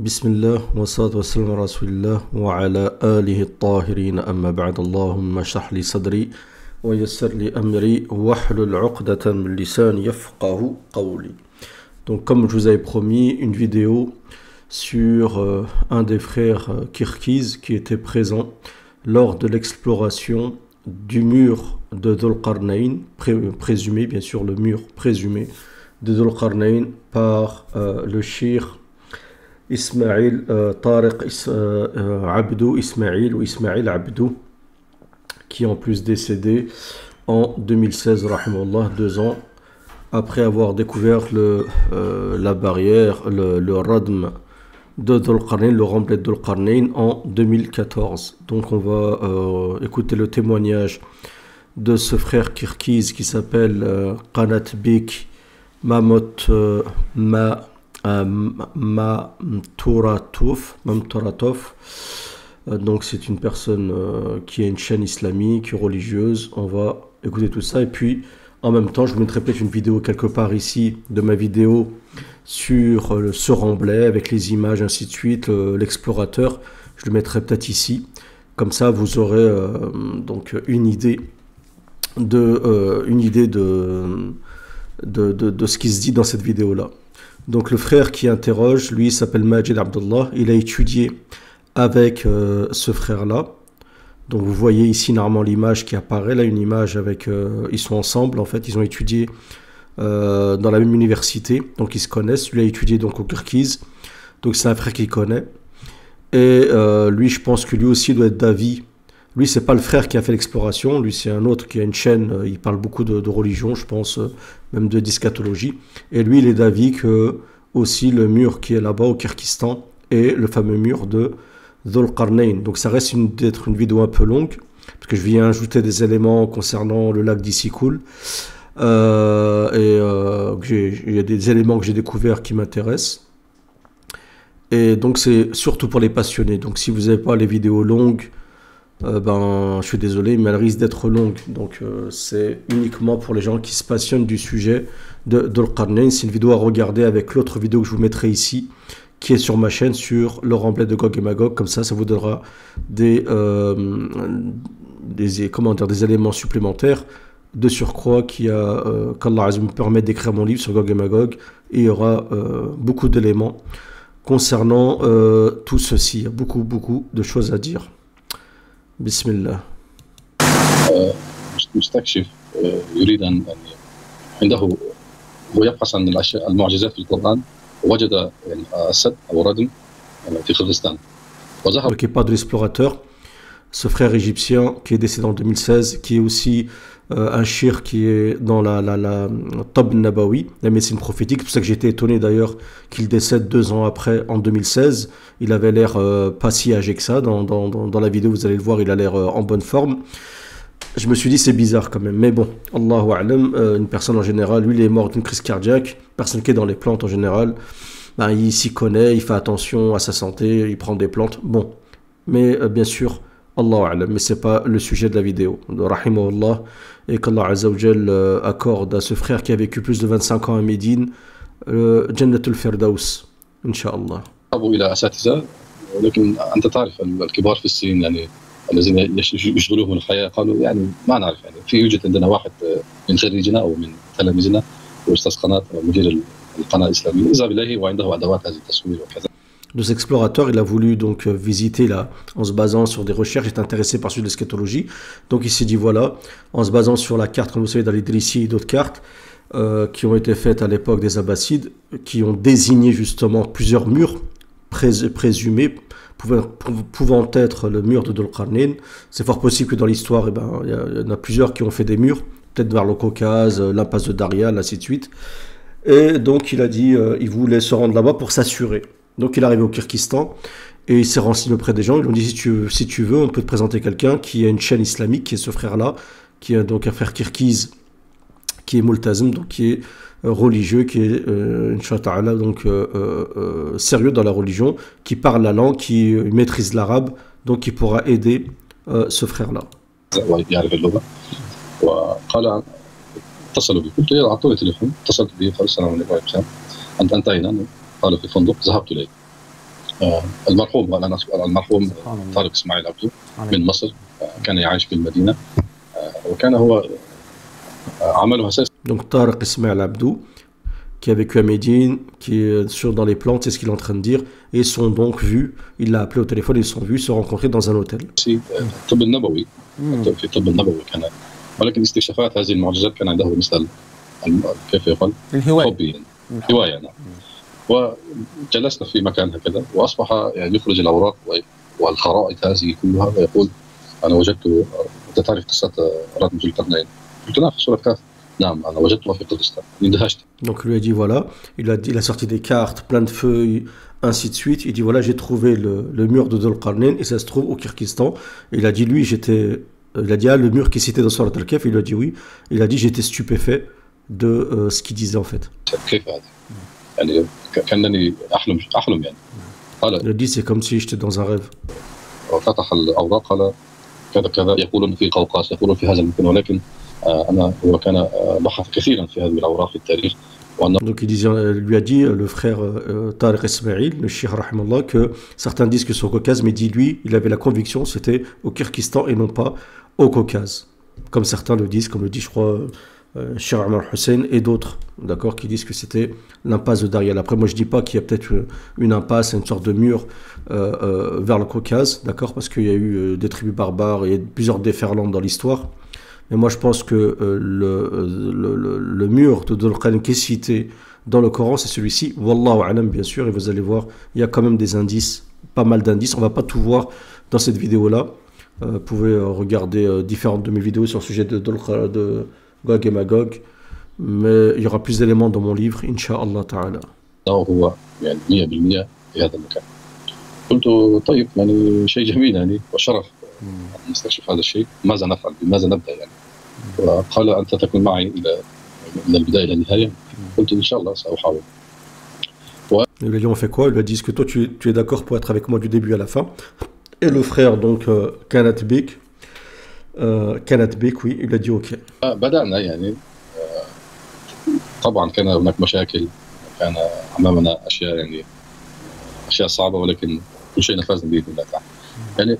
بسم الله والصلاة والسلام على رسول الله وعلى آله الطاهرين أما بعد اللهم اشرح لي صدري ويسر لي أمري واحلل عقدة من لساني يفقه قولي. Donc comme je vous avais promis, une vidéo sur un des frères Kirghiz qui était présent lors de l'exploration du mur de Dhul Qarnayn, présumé bien sûr le mur présumé de Dhul Qarnayn par le cheikh Ismaïl Tariq Abdou Ismaïl ou Ismaïl Abdou, qui est en plus décédé en 2016, rahimahullah, 2 ans après avoir découvert la barrière, le radm de Dhul Qarnayn, le remblai de Dhul Qarnayn en 2014. Donc on va écouter le témoignage de ce frère Kirghiz qui s'appelle Qanatbek Mamot Mamtoratov. Donc c'est une personne qui a une chaîne islamique, religieuse. On va écouter tout ça et puis en même temps je vous mettrai peut-être une vidéo quelque part ici de ma vidéo sur ce remblai avec les images ainsi de suite, l'explorateur. Je le mettrai peut-être ici. Comme ça vous aurez donc une idée de ce qui se dit dans cette vidéo là. Donc le frère qui interroge, lui, il s'appelle Majid Abdullah. Il a étudié avec ce frère-là. Donc vous voyez ici normalement l'image qui apparaît. Là, une image avec... ils sont ensemble, en fait. Ils ont étudié dans la même université. Donc ils se connaissent. Lui a étudié donc au Kirghiz. Donc c'est un frère qu'il connaît. Et lui, je pense que lui aussi doit être d'avis. Lui, c'est pas le frère qui a fait l'exploration. Lui, c'est un autre qui a une chaîne. Il parle beaucoup de religion, je pense, même de d'eschatologie. Et lui, il est d'avis que aussi le mur qui est là-bas au Kyrgyzstan est le fameux mur de Dhul Qarnayn. Donc, ça reste d'être une vidéo un peu longue, parce que je viens ajouter des éléments concernant le lac d'Issyk-Kul. Il y a des éléments que j'ai découverts qui m'intéressent. Et donc, c'est surtout pour les passionnés. Donc, si vous n'avez pas les vidéos longues, je suis désolé, mais elle risque d'être longue. Donc c'est uniquement pour les gens qui se passionnent du sujet de Dhul Qarnayn. C'est une vidéo à regarder avec l'autre vidéo que je vous mettrai ici, qui est sur ma chaîne sur le remblai de Gog et Magog. Comme ça vous donnera des éléments supplémentaires de surcroît qu'Allah Azza me permet d'écrire mon livre sur Gog et Magog. Et il y aura beaucoup d'éléments concernant tout ceci. Il y a beaucoup de choses à dire. بسم الله. مستكشف يريد أن عنده هو يبحث عن الأشياء المعجزات في القرآن ووجد يعني السد أو الردم في قرغيزستان وذهب. Qui est pas de l'explorateur, ce frère égyptien qui est décédé en 2016, qui est aussi un cheikh qui est dans la Tabb Nabawi, la médecine prophétique. C'est pour ça que j'étais étonné d'ailleurs qu'il décède 2 ans après, en 2016. Il avait l'air pas si âgé que ça. Dans la vidéo, vous allez le voir, il a l'air en bonne forme. Je me suis dit, c'est bizarre quand même. Mais bon, Allahu A'lam, une personne en général, lui, il est mort d'une crise cardiaque. Personne qui est dans les plantes en général, il s'y connaît, il fait attention à sa santé, il prend des plantes. Bon, mais bien sûr, Allahu A'lam, mais c'est pas le sujet de la vidéo. Rahimahullah, et qu'Allah Azza wa Jal accorde à ce frère qui a vécu plus de 25 ans à Médine, Jannatul Firdaus, Inch'Allah. ذهبوا إلى أساتذة ولكن أنت تعرف الكبار في السن يعني الذين يشغلهم الحياة قالوا يعني ما نعرف يعني يوجد عندنا واحد من خريجنا أو من تلاميذنا وأستاذ قناة مدير القناة الإسلامية إذا بالله وعنده أدوات هذه التصوير وكذا. Nos explorateurs, il a voulu donc visiter là, en se basant sur des recherches, il est intéressé par celui de l'eschatologie. Donc il s'est dit voilà, en se basant sur la carte, comme vous savez, dans l'Idrissi et d'autres cartes qui ont été faites à l'époque des Abbassides, qui ont désigné justement plusieurs murs présumés pouvant être le mur de Dhul Qarnayn. C'est fort possible que dans l'histoire, il y en a plusieurs qui ont fait des murs, peut-être vers le Caucase, l'impasse de Daria, ainsi de suite. Et donc il a dit, il voulait se rendre là-bas pour s'assurer. Donc il est arrivé au Kyrgyzstan et il s'est renseigné auprès des gens. Ils lui ont dit si tu veux, on peut te présenter quelqu'un qui a une chaîne islamique, qui est ce frère-là, qui est donc un frère Kirghiz, qui est multazim, donc qui est religieux, qui est Inch'Allah, donc sérieux dans la religion, qui parle la langue, qui maîtrise l'arabe, donc qui pourra aider ce frère-là. اتصلوا بي قلت له اعطوني تليفون اتصلت به قال السلام عليكم وعليكم السلام انت هنا قالوا في فندق ذهبت اليه المرحوم المرحوم طارق اسماعيل عبدو من مصر، كان يعيش في المدينة، وكان هو عمله أساس. Donc Tariq Ismail Abdou, qui a vécu à Médine, qui est dans les plantes, c'est ce qu'il est en train de dire, et sont donc vus, il l'a appelé au téléphone, ils sont vus se rencontrer dans un hôtel. في الطب النبوي، في الطب النبوي كان، ولكن استكشافات هذه المعجزات كان عنده مثل كيف يقال الهواية، هواية نعم. وجلسنا في مكان هكذا، وأصبح يعني يخرج الأوراق والخرائط هذه كلها ويقول أنا وجدت، أنت تعرف قصة رد ذو القرنين؟ قلت نعم في سورة كهف، نعم أنا وجدتها في قرطستان. اندهشت. Donc lui a dit voilà, il a sorti des cartes, plein de feuilles, ainsi de suite. Il dit voilà, j'ai trouvé le mur de Dhul Qarnayn et ça se trouve au Kyrgyzstan. Et il a dit lui, il a dit le mur qui est cité dans Surat Al-Kahf, il a dit oui. Il a dit j'étais stupéfait de ce qu'il disait en fait. كيف هذا؟ يعني كأنني أحلم يعني. Il a dit c'est comme si j'étais dans un rêve. فتح الأوراق قال كذا كذا، يقولون في قوقاز، يقولون في هذا المكان، ولكن هو كان بحث كثيرا في هذه الأوراق في التاريخ. Donc lui a dit le frère Tariq Ismail, le Cheikh Rahimallah, que certains disent que c'est au Caucase, mais dit lui, il avait la conviction c'était au Kyrgyzstan et non pas au Caucase. Comme certains le disent, comme le dit je crois Cheikh Omar Hussein et d'autres, d'accord, qui disent que c'était l'impasse de Darial. Après moi je dis pas qu'il y a peut-être une impasse, une sorte de mur vers le Caucase, d'accord, parce qu'il y a eu des tribus barbares et plusieurs déferlantes dans l'histoire. Mais moi, je pense que le mur de Dhul Qarnayn qui est cité dans le Coran, c'est celui-ci. Wallahu alam, bien sûr. Et vous allez voir, il y a quand même des indices, pas mal d'indices. On ne va pas tout voir dans cette vidéo-là. Vous pouvez regarder différentes de mes vidéos sur le sujet de Gog et Magog. Mais il y aura plus d'éléments dans mon livre, Inch'Allah Ta'ala. هو يعني 100% في هذا المكان. قلت طيب يعني شيء جميل يعني وشرف نستكشف هذا الشيء، ماذا نفعل؟ بماذا نبدأ يعني؟ وقال أنت تكون معي إلى من البداية إلى النهاية. قلت إن شاء الله سأحاول. Il lui a dit on fait quoi? Il lui a dit est-ce que toi tu es d'accord pour être avec moi du début à la fin? Et le frère donc Kanat Bek, oui, il a dit ok. بدأنا يعني طبعا كان هناك مشاكل، كان أمامنا أشياء يعني أشياء صعبة، ولكن كل شيء نفذنا بإذن الله تعالى. يعني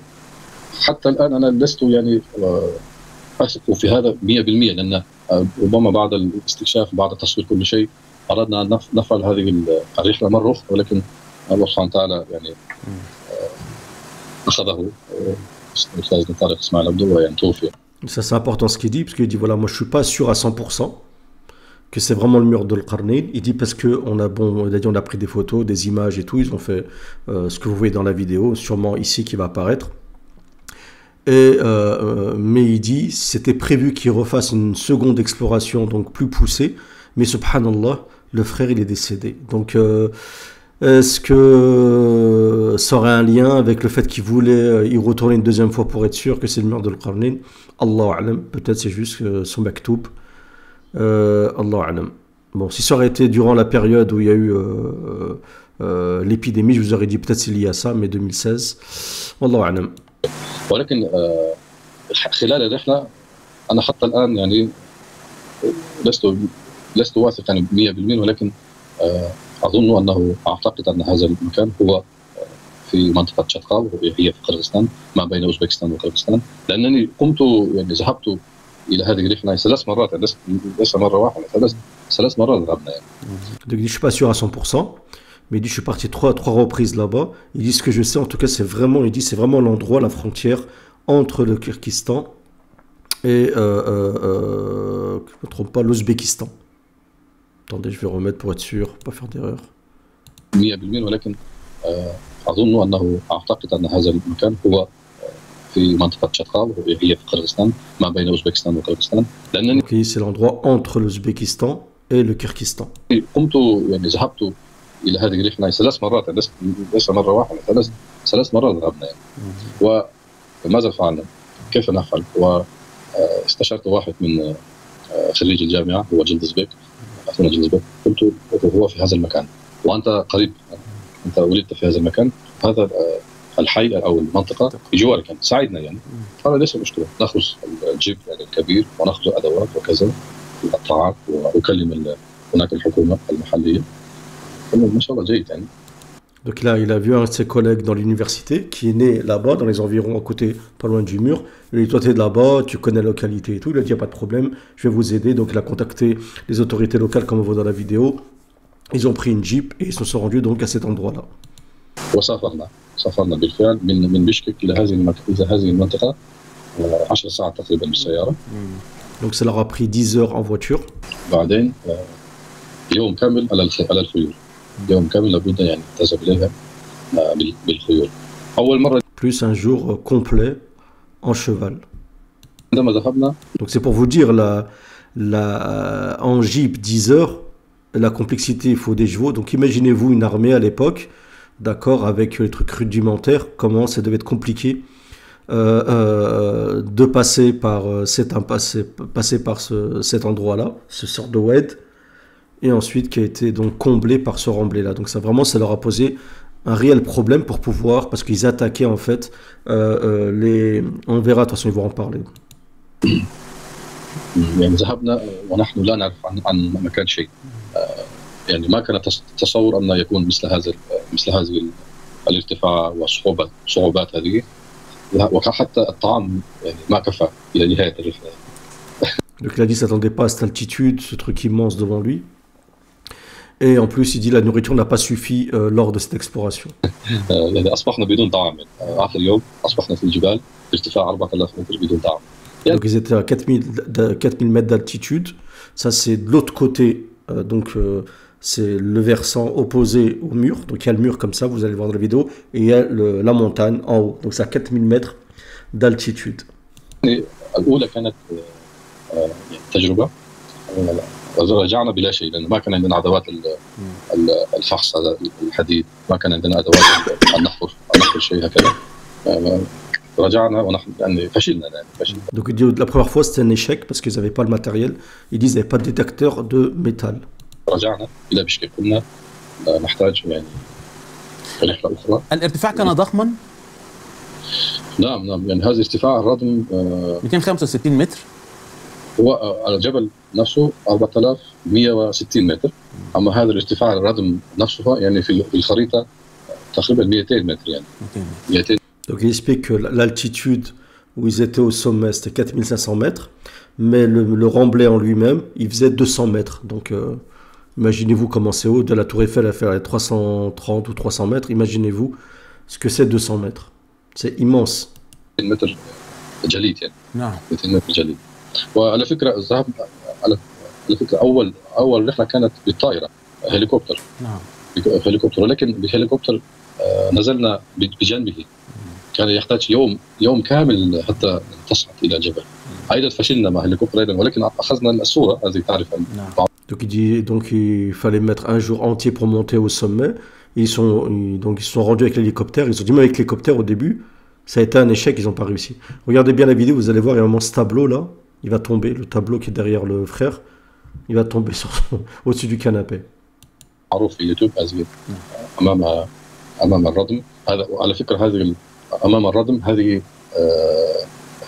حتى الآن أنا لست يعني أثق في هذا 100%، لأن ربما بعد الاستكشاف بعد تصوير كل شيء أردنا أن نفعل هذه الرحلة مرة أخرى، ولكن الله سبحانه وتعالى يعني أخذه الأستاذ طارق إسماعيل عبدو ويعني توفي. Ça c'est important ce qu'il dit, parce qu'il dit voilà, moi je suis pas sûr à 100% que c'est vraiment le mur de Dhul Qarnayn. Il dit parce que on a pris des photos, des images et tout, ils ont fait ce que vous voyez dans la vidéo, sûrement ici qui va apparaître. Mais il dit c'était prévu qu'il refasse une seconde exploration donc plus poussée, mais subhanallah le frère il est décédé. Donc est-ce que ça aurait un lien avec le fait qu'il voulait y retourner une deuxième fois pour être sûr que c'est le mur de Dhul Qarnayn? Allahu a'lam, peut-être c'est juste son maktoub. Allahu a'lam. Bon, si ça aurait été durant la période où il y a eu l'épidémie, je vous aurais dit peut-être c'est lié à ça, mais 2016. Wallahu a'lam. ولكن خلال الرحلة أنا حتى الآن يعني لست واثق يعني 100%، ولكن أعتقد أن هذا المكان هو في منطقة شتقاو، هي في قرغيزستان ما بين أوزبكستان وقرغيزستان، لأنني يعني ذهبت إلى هذه الرحلة 3 مرات، ليس مرة واحدة، 3 مرات ذهبنا يعني. Donc je suis pas sûr à 100%. Mais il dit je suis parti 3 reprises là-bas. Il dit ce que je sais en tout cas c'est vraiment l'endroit, la frontière entre le Kyrgyzstan et je ne me trompe pas, l'Ouzbékistan. Attendez, je vais remettre pour être sûr, pas faire d'erreur. 100%، ولكن أعتقد أن هذا المكان هو في منطقة شتقاو، هي في قرغيزستان ما بين أوزبكستان وقرغيزستان، لأنني c'est l'endroit entre l'Ouzbékistan et le Kyrgyzstan. قمت يعني ذهبت إلى هذه الرحلة 3 مرات، ليس مرة واحدة، 3 مرات ذهبنا يعني. وماذا فعلنا؟ كيف نفعل؟ واستشرت واحد من خريج الجامعة هو جلدزبيك، أخونا جلدزبيك، قلت هو في هذا المكان وأنت قريب، أنت ولدت في هذا المكان، هذا الحي أو المنطقة بجوارك يعني، ساعدنا يعني. قال ليس مشكلة، نأخذ الجيب يعني الكبير ونأخذ الأدوات وكذا القطاعات، وأكلم هناك الحكومة المحلية. ما شاء الله جيد يعني. Donc là, il a vu un de ses collègues dans l'université qui est né là-bas, dans les environs, à côté, pas loin du mur. Il lui a dit, toi, t'es de là-bas, tu connais la localité et tout. Il a dit, il n'y a pas de problème, je vais vous aider. Donc il a contacté les autorités locales, comme on voit dans la vidéo. Ils ont pris une jeep et ils se sont rendus donc à cet endroit-là. سافرنا بالفعل من بشكك إلى هذه المنطقة 10 ساعات تقريبا بالسيارة. Donc ça leur a pris 10 heures en voiture. بعدين يوم كامل على الخيول. يوم كامل لابد يعني تذهب إليها بالخيول. أول مرة. Plus un jour complet en cheval. عندما ذهبنا. Donc c'est pour vous dire, en jeep 10 heures, la complexité, il faut des chevaux. Donc imaginez-vous une armée à l'époque, d'accord, avec les trucs rudimentaires, comment ça devait être compliqué de passer par cet endroit-là, ce sort de Oued, et ensuite qui a été donc comblé par ce remblai-là. Donc ça vraiment, ça leur a posé un réel problème pour pouvoir, parce qu'ils attaquaient en fait on verra, de toute façon ils vont en parler. يعني ذهبنا ونحن لا نعرف عن مكان شيء. يعني ما كان تصور أن يكون مثل هذه الارتفاع والصعوبات هذه، وحتى الطعام يعني ما كفى إلى نهاية الرحلة. Donc il a dit qu'il ne s'attendait pas à cette altitude, ce truc immense devant lui. Et en plus, il dit que la nourriture n'a pas suffi lors de cette exploration. يعني أصبحنا بدون طعام. آخر يوم أصبحنا في الجبال بارتفاع 4000 متر بدون طعام. Donc ils étaient à 4000 mètres d'altitude. Ça c'est de l'autre côté, c'est le versant opposé au mur. Donc il y a le mur comme ça, vous allez le voir dans la vidéo, et il y a la montagne en haut. Donc c'est à 4000 mètres d'altitude. الأولى كانت تجربة. رجعنا بلا شيء لأن ما كان عندنا أدوات الفحص هذا الحديد، ما كان عندنا أدوات أن نحفر شيء هكذا. رجعنا ونحن يعني فشلنا. Donc il dit la première fois c'était un échec parce qu'ils n'avaient pas le matériel. Ils disent qu'ils n'avaient pas de détecteur de métal. رجعنا إلى بشكك، قلنا نحتاج يعني رحلة أخرى. الارتفاع كان ضخما؟ نعم يعني هذا ارتفاع الردم 265 متر. هو على الجبل نفسه 4160 متر، أما هذا الارتفاع الردم نفسه يعني في الخريطة تقريبا 200 متر يعني 200. Donc il explique que l'altitude où ils étaient au sommet c'était 4500 mètres, mais le remblai en lui-même il faisait 200 mètres. Donc imaginez-vous comment c'est haut. De la tour Eiffel à faire 330 ou 300 mètres, imaginez-vous ce que c'est 200 mètres. C'est immense. 200 متر جليد يعني. نعم. 200 متر جليد. وعلى فكرة الذهاب على فكرة أول رحلة كانت بالطائرة هليكوبتر. نعم. هليكوبتر، ولكن بهليكوبتر نزلنا بجانبه. كان يحتاج يوم كامل حتى تصعد إلى الجبل. أيضا فشلنا مع هليكوبتر أيضا، ولكن أخذنا الصورة هذه تعرف. Donc il dit il fallait mettre un jour entier pour monter au sommet. Ils se sont rendus avec l'hélicoptère. Ils ont dit même avec l'hélicoptère au début, ça a été un échec, ils n'ont pas réussi. Regardez bien la vidéo, vous allez voir, il y a un moment ce tableau là, il va tomber, le tableau qui est derrière le frère, il va tomber au-dessus du canapé. معروف في يوتيوب هذه أمام الردم. هذا على فكرة هذه أمام الردم هذه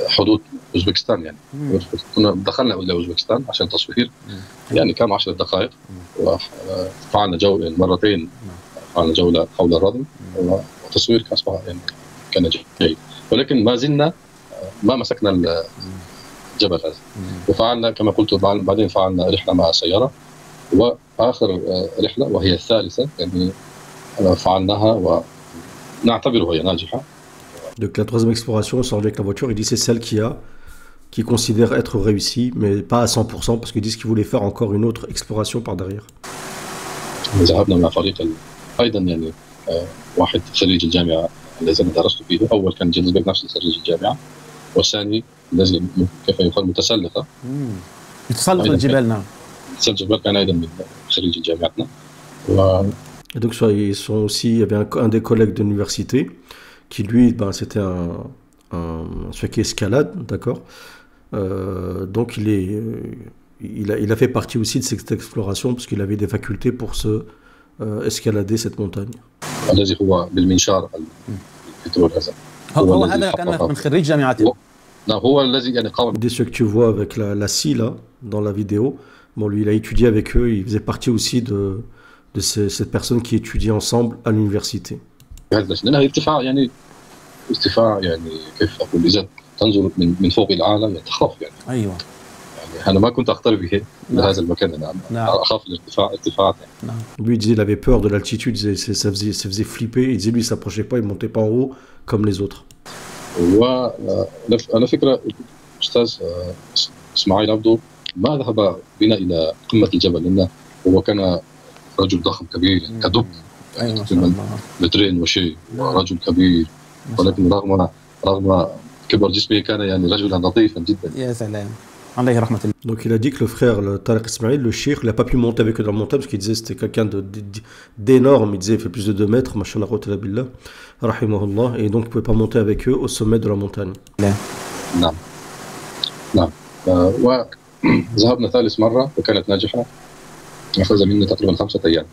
حدود أوزبكستان يعني. كنا دخلنا إلى أوزبكستان عشان تصوير يعني كان 10 دقائق، وفعلنا جولة مرتين، فعلنا جولة حول الردم وتصوير أصبح يعني كان جيد، ولكن ما زلنا ما مسكنا الجبل هذا. وفعلنا كما قلت بعدين فعلنا رحلة مع سيارة، وآخر رحلة وهي الثالثة يعني فعلناها ونعتبرها هي ناجحة. Donc la troisième exploration, on sort avec la voiture, il dit c'est celle qui considère être réussie, mais pas à 100%, parce qu'ils disent qu'ils voulaient faire encore une autre exploration par derrière. ذهبنا مع فريق أيضا يعني واحد خريج الجامعة الذي أنا درست فيه. أول كان جنزبيك نفسه خريج الجامعة، والثاني الذي كيف يقال متسلقة. متسلق الجبال. نعم. متسلق الجبال كان أيضا من خريج جامعتنا. Et donc ils sont aussi, il y avait un des collègues de l'université qui lui, c'était celui qui escalade, d'accord. Donc il a fait partie aussi de cette exploration parce qu'il avait des facultés pour se escalader cette montagne. الذي هو بالمنشار البترول هذا. هو هذا كان من خريج جامعته. نعم هو الذي يعني قام. Dès ce que tu vois avec la scie là dans la vidéo, bon lui il a étudié avec eux, il faisait partie aussi cette personne qui étudie ensemble à l'université. لأنها ارتفاع يعني يعني كيف أقول إذا تنظر من فوق الأعلى يعني تخاف يعني. أيوة. يعني أنا ما كنت أقترب بهذا المكان أنا أخاف الارتفاعات يعني. Lui il disait il avait peur de l'altitude, ça faisait flipper. Il disait lui il s'approchait pas, il montait pas en haut comme les autres. وعلى فكرة أستاذ إسماعيل عبدو ما ذهب بنا إلى قمة الجبل لأنه هو كان رجل ضخم كبير يعني كدب مترين وشيء ورجل كبير ولكن رغم كبر جسمه كان يعني رجلا لطيفا جدا. يا سلام عليه رحمة الله. Donc il a dit que le frère, le Tariq Ismail, le cheikh, il n'a pas pu monter avec eux dans la montagne parce qu'il disait que c'était quelqu'un d'énorme, il disait il fait plus de 2 mètres, machin billah, rahimahullah, et donc il ne pouvait pas monter avec eux au sommet de la montagne. نعم نعم. وذهبنا ثالث مرة وكانت ناجحة، أخذ مني تقريبا 5 أيام.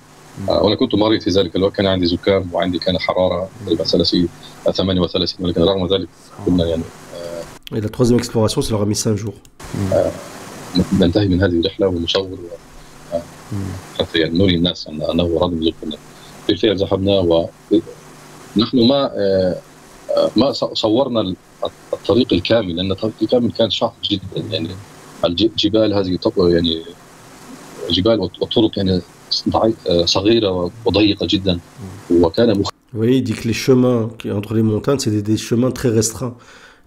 وانا كنت مريض في ذلك الوقت، كان عندي زكام وعندي كان حراره تقريبا 38 ولكن رغم ذلك كنا يعني. Et la troisième exploration, ça leur a mis 5 jours. ننتهي من هذه الرحله ونصور حتى يعني نري الناس انه راضي بزكنا. بالفعل ذهبنا ونحن ما صورنا الطريق الكامل لان الطريق الكامل كان شاق جدا يعني. الجبال هذه يعني جبال والطرق يعني صغيرة وضيقة جدا وكان Oui, il dit que les chemins entre les montagnes, c'est des chemins très restreints.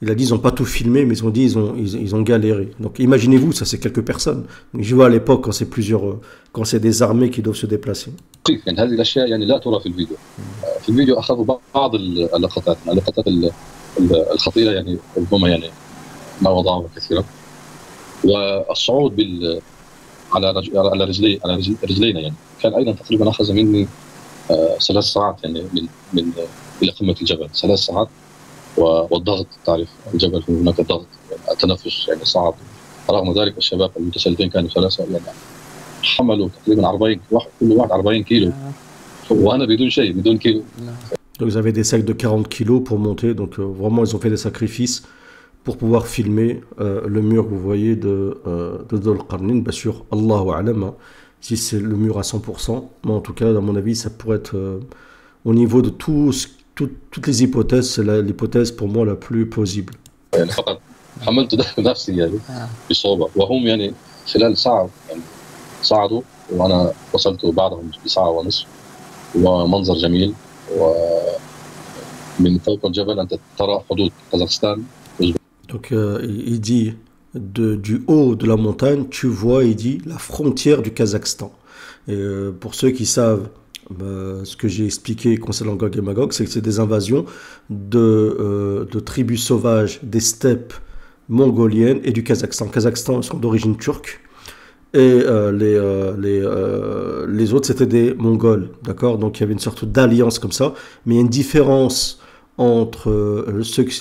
Il a dit ils n'ont pas tout filmé, mais ils ont dit ils ont galéré. Donc imaginez-vous, ça c'est quelques personnes. Donc, je vois à l'époque quand c'est quand c'est des armées qui doivent se déplacer. يعني هذه الأشياء يعني لا ترى في الفيديو. في الفيديو أخذوا بعض اللقطات الخطيرة يعني ربما يعني ما وضعوها كثيرا. والصعود على رجلينا يعني كان ايضا تقريبا اخذ مني 3 ساعات يعني من الى قمه الجبل 3 ساعات والضغط تعرف الجبل هناك ضغط يعني التنفس يعني صعب. رغم ذلك الشباب المتسلفين كانوا 3 يعني حملوا تقريبا 40 كل واحد 40 كيلو وانا بدون شيء بدون كيلو. Donc ils avaient des sacs de 40 kilos pour monter, donc vraiment ils ont fait des sacrifices pour pouvoir filmer le mur que vous voyez de Dhul Qarnin. Bien sûr, Allahu A'lam, hein, si c'est le mur à 100%, mais en tout cas, à mon avis, ça pourrait être au niveau de toutes les hypothèses, c'est l'hypothèse pour moi la plus plausible. يعني فقط حملت نفسي يعني بصعوبة وهم يعني خلال ساعة يعني صعدوا وأنا وصلت بعدهم بساعة ونصف ومنظر جميل ومن فوق الجبل أنت ترى حدود كازاخستان. Donc il dit du haut de la montagne, tu vois, il dit la frontière du Kazakhstan. Et pour ceux qui savent ce que j'ai expliqué concernant Gog et Magog, c'est que c'est des invasions de tribus sauvages des steppes mongoliennes et du Kazakhstan. Le Kazakhstan sont d'origine turque et les autres c'était des Mongols, d'accord. Donc il y avait une sorte d'alliance comme ça, mais il y a une différence entre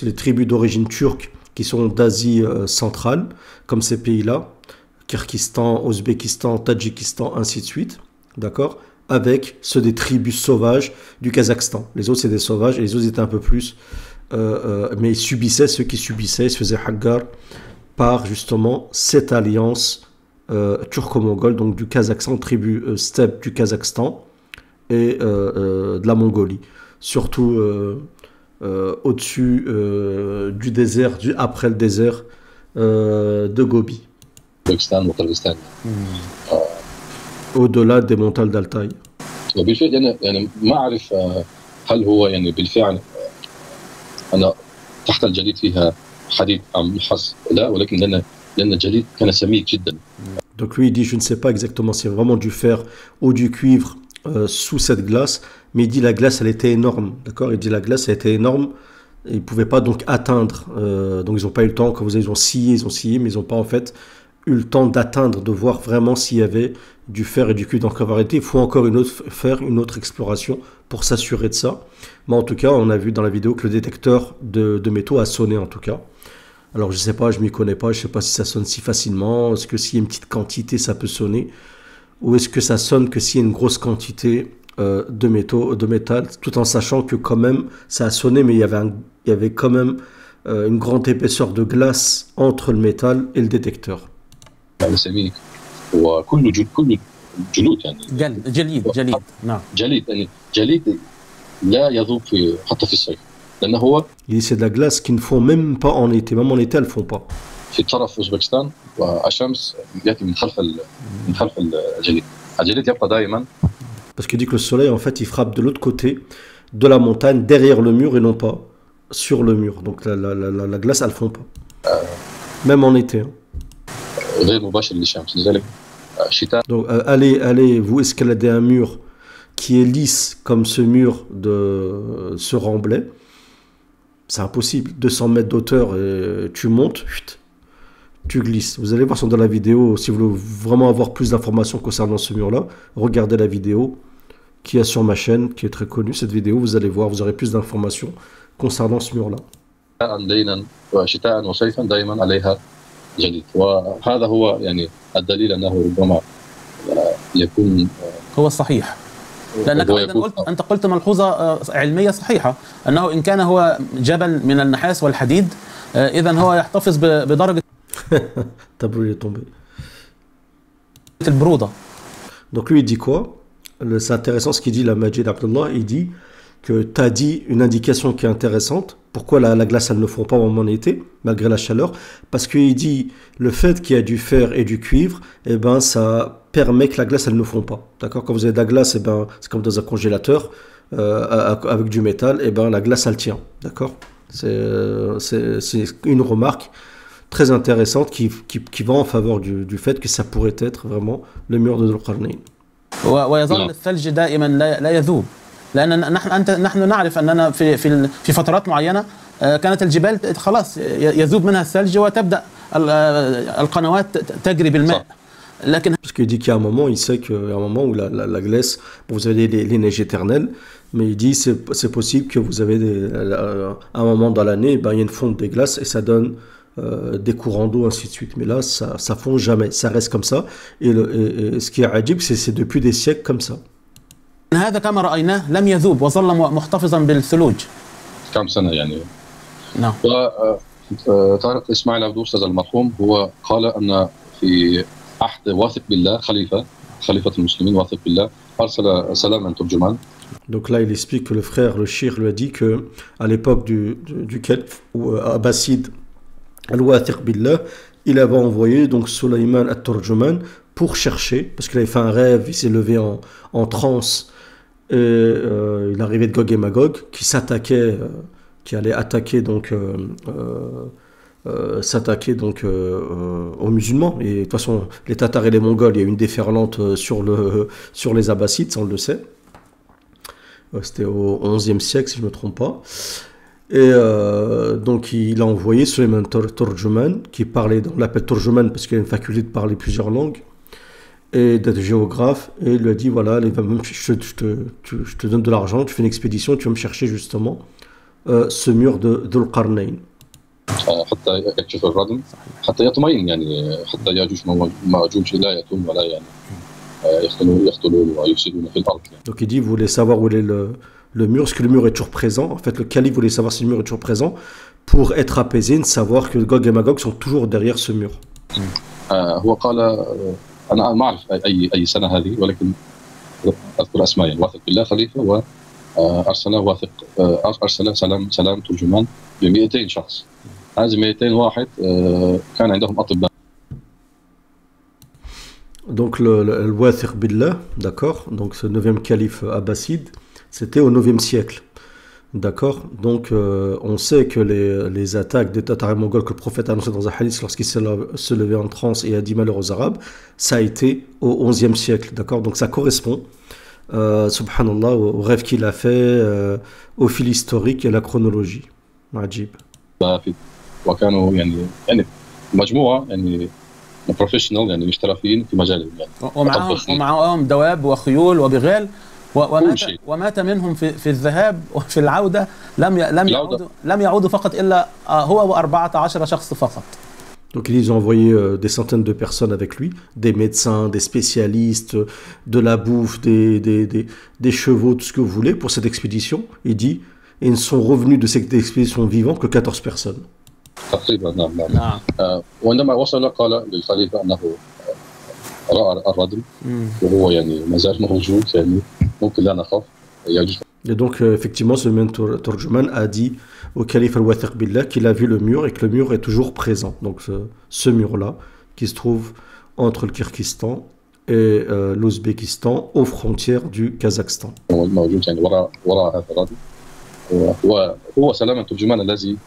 les tribus d'origine turque qui sont d'Asie centrale, comme ces pays-là, Kyrgyzstan, Ouzbékistan, Tadjikistan, ainsi de suite, d'accord, avec ceux des tribus sauvages du Kazakhstan. Les autres, c'est des sauvages, et les autres étaient un peu plus... mais ils subissaient, ceux qui subissaient, ils se faisaient haggar par, justement, cette alliance turco-mongole, donc du Kazakhstan, tribu steppe du Kazakhstan, et de la Mongolie. Surtout... au-dessus du désert, après le désert de Gobi. Au-delà des montagnes d'Altaï. وبالفعل يعني ما أعرف هل هو يعني بالفعل أنا تحت الجليد فيها حديد أم نحاس لا ولكن لأن الجليد كان سميك جدا. Donc lui il dit je ne sais pas exactement si c'est vraiment du fer ou du cuivre sous cette glace, mais il dit la glace elle était énorme, d'accord. Il dit la glace elle était énorme, et ils ne pouvaient pas donc atteindre, donc ils n'ont pas eu le temps, quand vous avez, ils ont scié, mais ils n'ont pas en fait eu le temps d'atteindre, de voir vraiment s'il y avait du fer et du cuivre. Donc en vérité il faut encore faire une autre exploration pour s'assurer de ça, mais en tout cas on a vu dans la vidéo que le détecteur de métaux a sonné en tout cas. Alors je sais pas, je m'y connais pas, je sais pas si ça sonne si facilement, est-ce que s'il y a une petite quantité ça peut sonner, ou est-ce que ça sonne que s'il y a une grosse quantité de métal, tout en sachant que quand même ça a sonné, mais il y avait quand même une grande épaisseur de glace entre le métal et le détecteur. جلود يعني جليد نعم. جليد يعني جليد لا يذوب حتى في الصيف لأنه هو Il dit c'est de la glace qu'ils ne font même pas en été. Même en été, elles ne font pas. في طرف أوزبكستان والشمس يأتي من خلف الجليد. الجليد يبقى دائما. Parce qu'il dit que le soleil, en fait, il frappe de l'autre côté de la montagne, derrière le mur et non pas sur le mur. Donc la glace, elles ne font pas. Même en été. Hein. غير مباشر للشمس لذلك الشتاء. Donc allez vous escalader un mur qui est lisse comme ce mur de ce remblai. C'est impossible. 200 mètres d'auteur et tu montes, tu glisses. Vous allez voir dans la vidéo, si vous voulez vraiment avoir plus d'informations concernant ce mur-là, regardez la vidéo qui est sur ma chaîne, qui est très connue. Cette vidéo, vous allez voir, vous aurez plus d'informations concernant ce mur-là. شتاء وصيفا دائما عليها جليد وهذا هو يعني الدليل أنه ربما يكون هو الصحيح. لأنك أيضا قلت ملحوظة علمية صحيحة أنه إن كان هو جبل من النحاس والحديد إذن هو يحتفظ بدرجة البرودة. Donc lui il dit quoi? C'est intéressant ce qu'il dit, la Majid Abdullah. Il dit que tu as dit une indication qui est intéressante. Pourquoi la glace, elles ne font pas en été, malgré la chaleur? Parce qu'il dit le fait qu'il y a du fer et du cuivre, eh ben, ça permet que la glace, elles ne font pas. D'accord? Quand vous avez de la glace, eh ben, c'est comme dans un congélateur avec du métal, eh ben, la glace, elle tient. D'accord? C'est une remarque très intéressante qui va en faveur du fait que ça pourrait être vraiment le mur de Dhul-Qarnayn. ويظل الثلج دائما لا يذوب لأن نحن نعرف أننا في فترات معينة كانت الجبال خلاص يذوب منها الثلج وتبدأ القنوات تجري بالماء. لكن parce qu'il dit qu'il y a un moment, il sait qu'il y a un moment où la glace, bon, vous avez les neiges éternelles, mais il dit c'est possible que vous avez un moment dans l'année, ben, il y a une fonte des glaces et ça donne des courants d'eau, ainsi de suite. Mais là, ça fond jamais, ça reste comme ça. Et ce qui est adjib, c'est depuis des siècles comme ça. هذا كما رأيناه لم يذوب وظل محتفظا بالثلوج. كم سنة يعني. نعم. طارق إسماعيل عبد الأستاذ المرحوم هو قال أن في عهد واثق بالله خليفة المسلمين واثق بالله أرسل سلاما ترجمان. Donc là, il explique que le frère, le Shir, lui a dit que à l'époque du calife ou abbasside Al-Wathiq Billah, il avait envoyé donc Sulayman al-Turjuman pour chercher, parce qu'il avait fait un rêve, il s'est levé en transe, et il arrivait de Gog et Magog, qui allait attaquer donc aux musulmans. Et de toute façon, les Tatars et les Mongols, il y a eu une déferlante sur les Abbassides, ça on le sait. C'était au XIe siècle, si je ne me trompe pas. Et donc il a envoyé Sulayman Turjuman, qui parlait, on l'appelle Turjuman parce qu'il a une faculté de parler plusieurs langues, et d'être géographe, et il lui a dit voilà, je te donne de l'argent, tu fais une expédition, tu vas me chercher justement ce mur de Dhul-Qarnayn. حتى يكشف الردم حتى يطمئن يعني حتى ياجوج وماجوج لا يأتون ولا يعني يقتلون ويفسدون في الأرض. Donc il dit vous voulez savoir où est le mur, est-ce que le mur est toujours présent? En fait, le calife voulait savoir si le mur est toujours présent pour être apaisé, de savoir que Gog et Magog sont toujours derrière ce mur. هو قال أنا ما أعرف أي سنة هذه ولكن أذكر أسماء واثق بالله خليفة وأرسل سلام ترجمان ب 200 شخص. هذه 200 واحد كان عندهم أطباء. Donc le Wathiq Billah, d'accord, donc ce 9e calife abbasside, c'était au 9e siècle. D'accord. Donc, on sait que les attaques des Tatars et Mongols que le prophète a annoncé dans un hadith lorsqu'il se levait en transe et a dit malheur aux Arabes, ça a été au 11e siècle. D'accord. Donc, ça correspond, subhanallah, au rêve qu'il a fait, au fil historique et à la chronologie. Ajib. وكانوا يعني مجموعة يعني بروفيشنال يعني محترفين في مجالهم يعني. ومعهم دواب وخيول وبغال ومات منهم في الذهاب وفي العودة لم يعودوا فقط إلا هو و14 شخص فقط. Donc ils ont envoyé des centaines de personnes avec lui, des médecins, des spécialistes, de la bouffe, des chevaux, tout ce que vous voulez pour cette expédition. Il dit, et ils ne sont revenus de cette expédition vivants que 14 personnes. تقريبا نعم. وعندما وصل قال للخليفة أنه راى الردم وهو يعني ما زال موجود يعني ممكن لا نخاف يجوز. Et donc, effectivement, ce même Turjuman a dit au calife al-Wathiq Billah qu'il a vu le mur et que le mur est toujours présent. Donc, ce mur-là, qui se trouve entre le Kyrgyzstan et l'Ouzbékistan, aux frontières du Kazakhstan. موجود يعني وراء هذا الردم وهو سلامة ترجمان الذي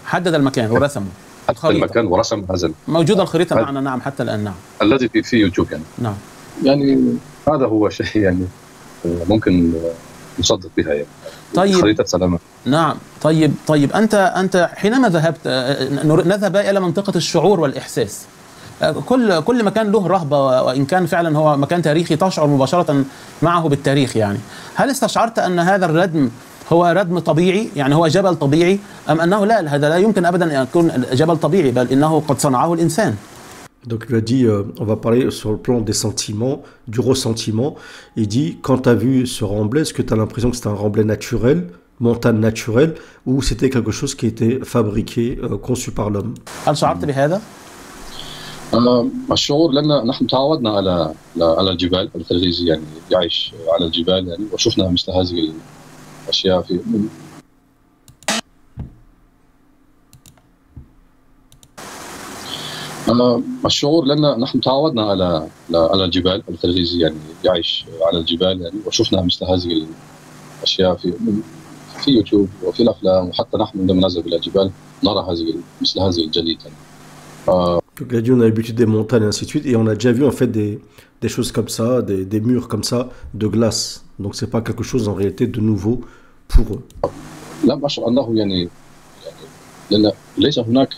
حدد المكان ورسمه المكان ورسم هذا موجود الخريطة معنا. نعم حتى الآن. نعم الذي في يوتيوب يعني. نعم يعني هذا هو شيء يعني ممكن نصدق بها يعني. طيب خريطة سلامة. نعم طيب أنت حينما ذهبت نذهب إلى منطقة الشعور والإحساس. كل مكان له رهبة، وإن كان فعلا هو مكان تاريخي تشعر مباشرة معه بالتاريخ يعني. هل استشعرت أن هذا الردم هو ردم طبيعي، يعني هو جبل طبيعي، أم أنه لا هذا لا يمكن أبدا أن يكون جبل طبيعي بل إنه قد صنعه الإنسان؟ Donc il a dit, on va parler sur le plan des sentiments, du ressentiment. Il dit, quand tu as vu ce remblai, est-ce que tu as l'impression que c'était un remblai naturel, montagne naturelle, ou c'était quelque chose qui était fabriqué, conçu par l'homme? هل شعرت بهذا؟ الشعور لأن نحن تعودنا على الجبال الخليجي يعني يعيش على الجبال يعني وشفنا مثل هذه الأشياء في الشعور لأن نحن تعودنا على الجبال الخليجي يعني يعيش على الجبال يعني وشفنا مثل هذه الأشياء في يوتيوب وفي الأفلام وحتى نحن عندما نذهب إلى الجبال نرى مثل هذه الجليد يعني. Donc il a dit on a l'habitude des montagnes et ainsi de suite, et on a déjà vu en fait des choses comme ça, des murs comme ça de glace. Donc c'est pas quelque chose en réalité de nouveau pour eux. لم أشعر أنه يعني لأن ليس هناك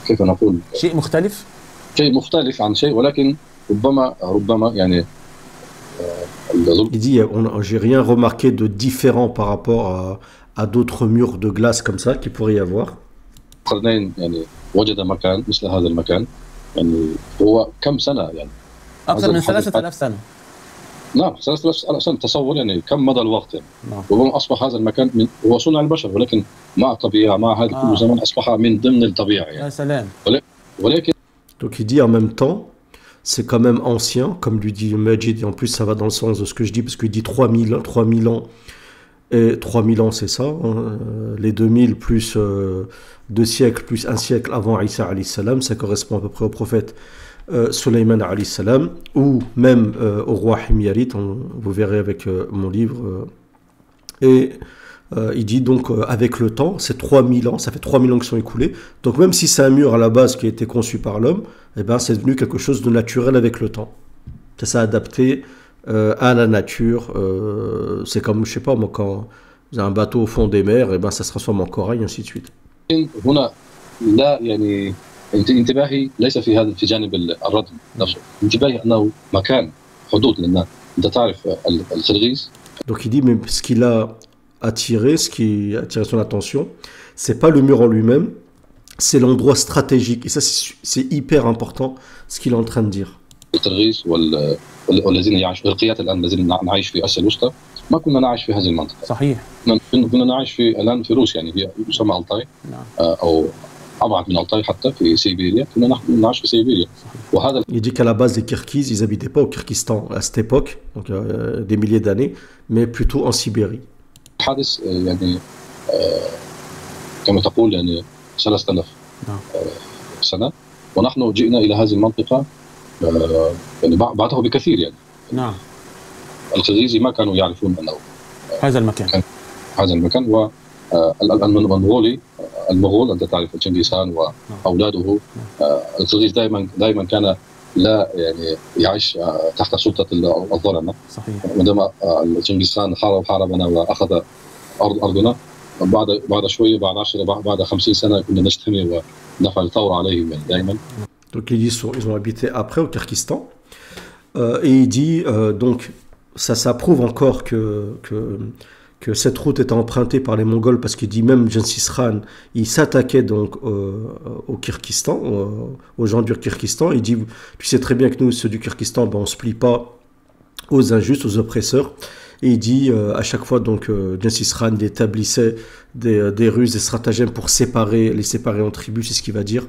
كيف نقول شيء مختلف عن شيء ولكن ربما يعني il dit j'ai rien remarqué de différent par rapport à d'autres murs de glace comme ça qu'il pourrait y avoir. قرنين يعني وجد مكان مثل هذا المكان يعني هو كم سنة يعني أكثر من 3000 سنة. نعم 3000 سنة. تصور يعني كم مدى الوقت يعني. ربما أصبح هذا المكان هو صنع البشر ولكن مع الطبيعة مع هذا كل زمان أصبح من ضمن الطبيعة يعني. يا سلام. ولكن donc il dit en même temps c'est quand même ancien comme lui dit Majid, et en plus ça va dans le sens de ce que je dis parce qu'il dit 3000 ans et 3000 ans c'est ça hein, les 2000 plus 2 siècles plus 1 siècle avant Isa alayhi salam, ça correspond à peu près au prophète Sulayman alayhi salam, ou même au roi Himyarit, vous verrez avec mon livre. Et il dit donc avec le temps, c'est 3000 ans, ça fait 3000 ans qui sont écoulés. Donc même si c'est un mur à la base qui a été conçu par l'homme, eh ben, c'est devenu quelque chose de naturel avec le temps. Ça s'est adapté à la nature. C'est comme, je sais pas moi, quand vous avez un bateau au fond des mers, eh ben, ça se transforme en corail, ainsi de suite. هنا لا يعني انتباهي ليس في جانب الردم نفسه، انتباهي انه مكان حدود لان انت تعرف الخليج. Donc il dit mais ce qui l'a attiré, ce qui a attiré son attention, c'est pas le mur en lui-même, c'est l'endroit stratégique, et ça c'est hyper important ce qu'il est en train de dire. الخليج والذين يعيشون القيات الان الذين نعيش في اسيا الوسطى ما كنا نعيش في هذه المنطقه. صحيح. كنا نعيش الان في روسيا يعني هي تسمى التاي. نعم. او ابعد من التاي حتى في سيبيريا، كنا نحن نعيش في سيبيريا. وهذا il dit qu'à la base les Kirghizes ils habitaient pas au Kyrgyzstan à cette époque, donc des milliers d'années, mais plutôt en Sibérie. حادث يعني كما تقول يعني 3000 سنه ونحن جئنا الى هذه المنطقه يعني بعده بكثير يعني. نعم. الخليجي ما كانوا يعرفون انه هذا المكان المغول انت تعرف جنكيز خان واولاده. الخليج دائما كان لا يعني يعيش تحت سلطه الظلمه. صحيح. عندما جنكيز خان حاربنا واخذ ارضنا بعد شويه بعد 10 بعد 50 سنه كنا نجتمع ونفعل ثوره عليهم يعني دائما. Donc ils ont habité après au Kyrgyzstan, et il dit donc ça prouve encore que cette route était empruntée par les Mongols, parce qu'il dit même Genghis Khan il s'attaquait donc au Kyrgyzstan, aux gens du Kyrgyzstan. Il dit tu sais très bien que nous ceux du Kyrgyzstan ben, on se plie pas aux injustes, aux oppresseurs. Et il dit à chaque fois donc Genghis Khan il établissait des ruses, des stratagèmes pour les séparer en tribus, c'est ce qu'il va dire.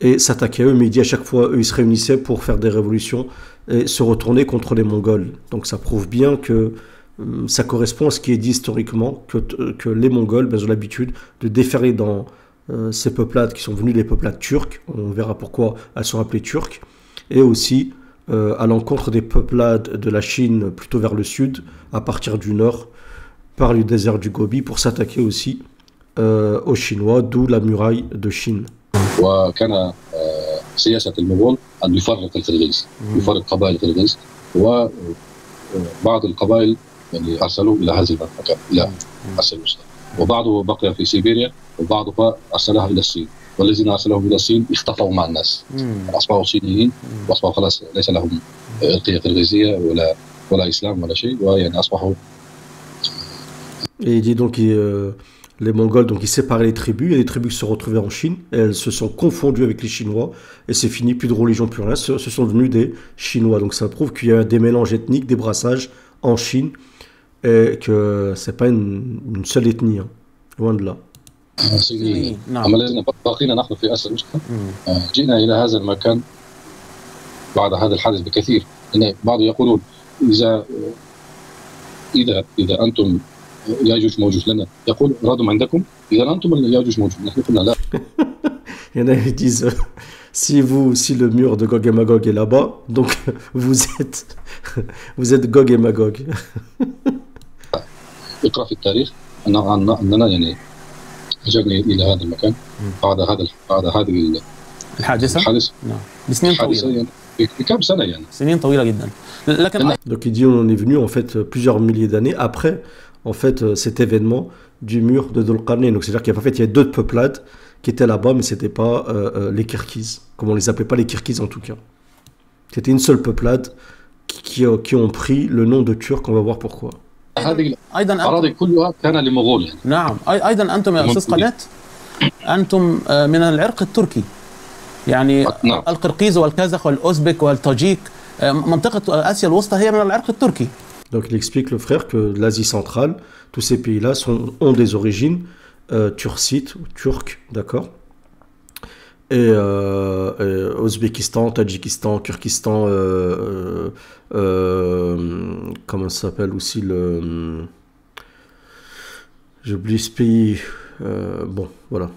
et s'attaquer à eux. Mais il dit à chaque fois, eux, ils se réunissaient pour faire des révolutions et se retourner contre les Mongols. Donc ça prouve bien que ça correspond à ce qui est dit historiquement, que les Mongols ont l'habitude de déferler dans ces peuplades qui sont venues des peuplades turques. On verra pourquoi elles sont appelées turques. Et aussi à l'encontre des peuplades de la Chine plutôt vers le sud, à partir du nord, par le désert du Gobi, pour s'attaquer aussi aux Chinois, d'où la muraille de Chine. وكان سياسة المغول أن يفرق القرغيز، يفرق قبائل القرغيز، وبعض القبائل يعني أرسلوه إلى هذه المنطقة إلى آسيا الوسطى، وبعضه بقي في سيبيريا وبعضه أرسلها إلى الصين، والذين أرسلوهم إلى الصين اختفوا مع الناس، أصبحوا صينيين وأصبحوا خلاص ليس لهم قية قرغيزية ولا إسلام ولا شيء، ويعني أصبحوا. Et il dit donc les Mongols, donc ils séparaient les tribus, il y a des tribus qui se retrouvaient en Chine, et elles se sont confondues avec les Chinois, et c'est fini, plus de religion, plus rien, ce sont devenus des Chinois. Donc ça prouve qu'il y a des mélanges ethniques, des brassages en Chine, et que c'est pas une seule ethnie, hein. Loin de là. أما الذين بقينا نحن في آسيا الوسطى جئنا إلى هذا المكان بعد هذا الحدث بكثير. إن بعض يقولون إذا أنتم ياجوج موجود لنا، يقول رادم عندكم، إذا أنتم ياجوج موجود، نحن قلنا لا. Il y en a qui disent si le mur de Gog et Magog est là-bas, donc vous êtes Gog et Magog. اقرأ في التاريخ أننا يعني جئنا إلى هذا المكان بعد هذه الحادثة. نعم. بسنين طويلة. يعني بكم سنة يعني. سنين طويلة جدا. لكن donc il dit on est venu en fait plusieurs milliers d'années après en fait cet événement du mur de Dhul Qarnayn. Donc c'est-à-dire qu'il y a d'autres peuplades qui étaient là-bas, mais c'était pas les Kirghizes, comme on les appelait pas les Kirghizes en tout cas. C'était une seule peuplade qui ont pris le nom de Turc. On va voir pourquoi. هذه الأراضي كلها كان لمغول يعني. نعم أيضا أنتم يا أستاذ قناة أنتم من العرق التركي يعني نعم. القرقيز والكازخ والأوزبك والتاجيك منطقة آسيا الوسطى هي من العرق التركي. Donc il explique le frère que l'Asie centrale, tous ces pays-là ont des origines turcites ou turques, d'accord. Et Ouzbékistan, Tadjikistan, Kyrgyzstan, comment ça s'appelle aussi le... J'oublie ce pays. Bon, voilà.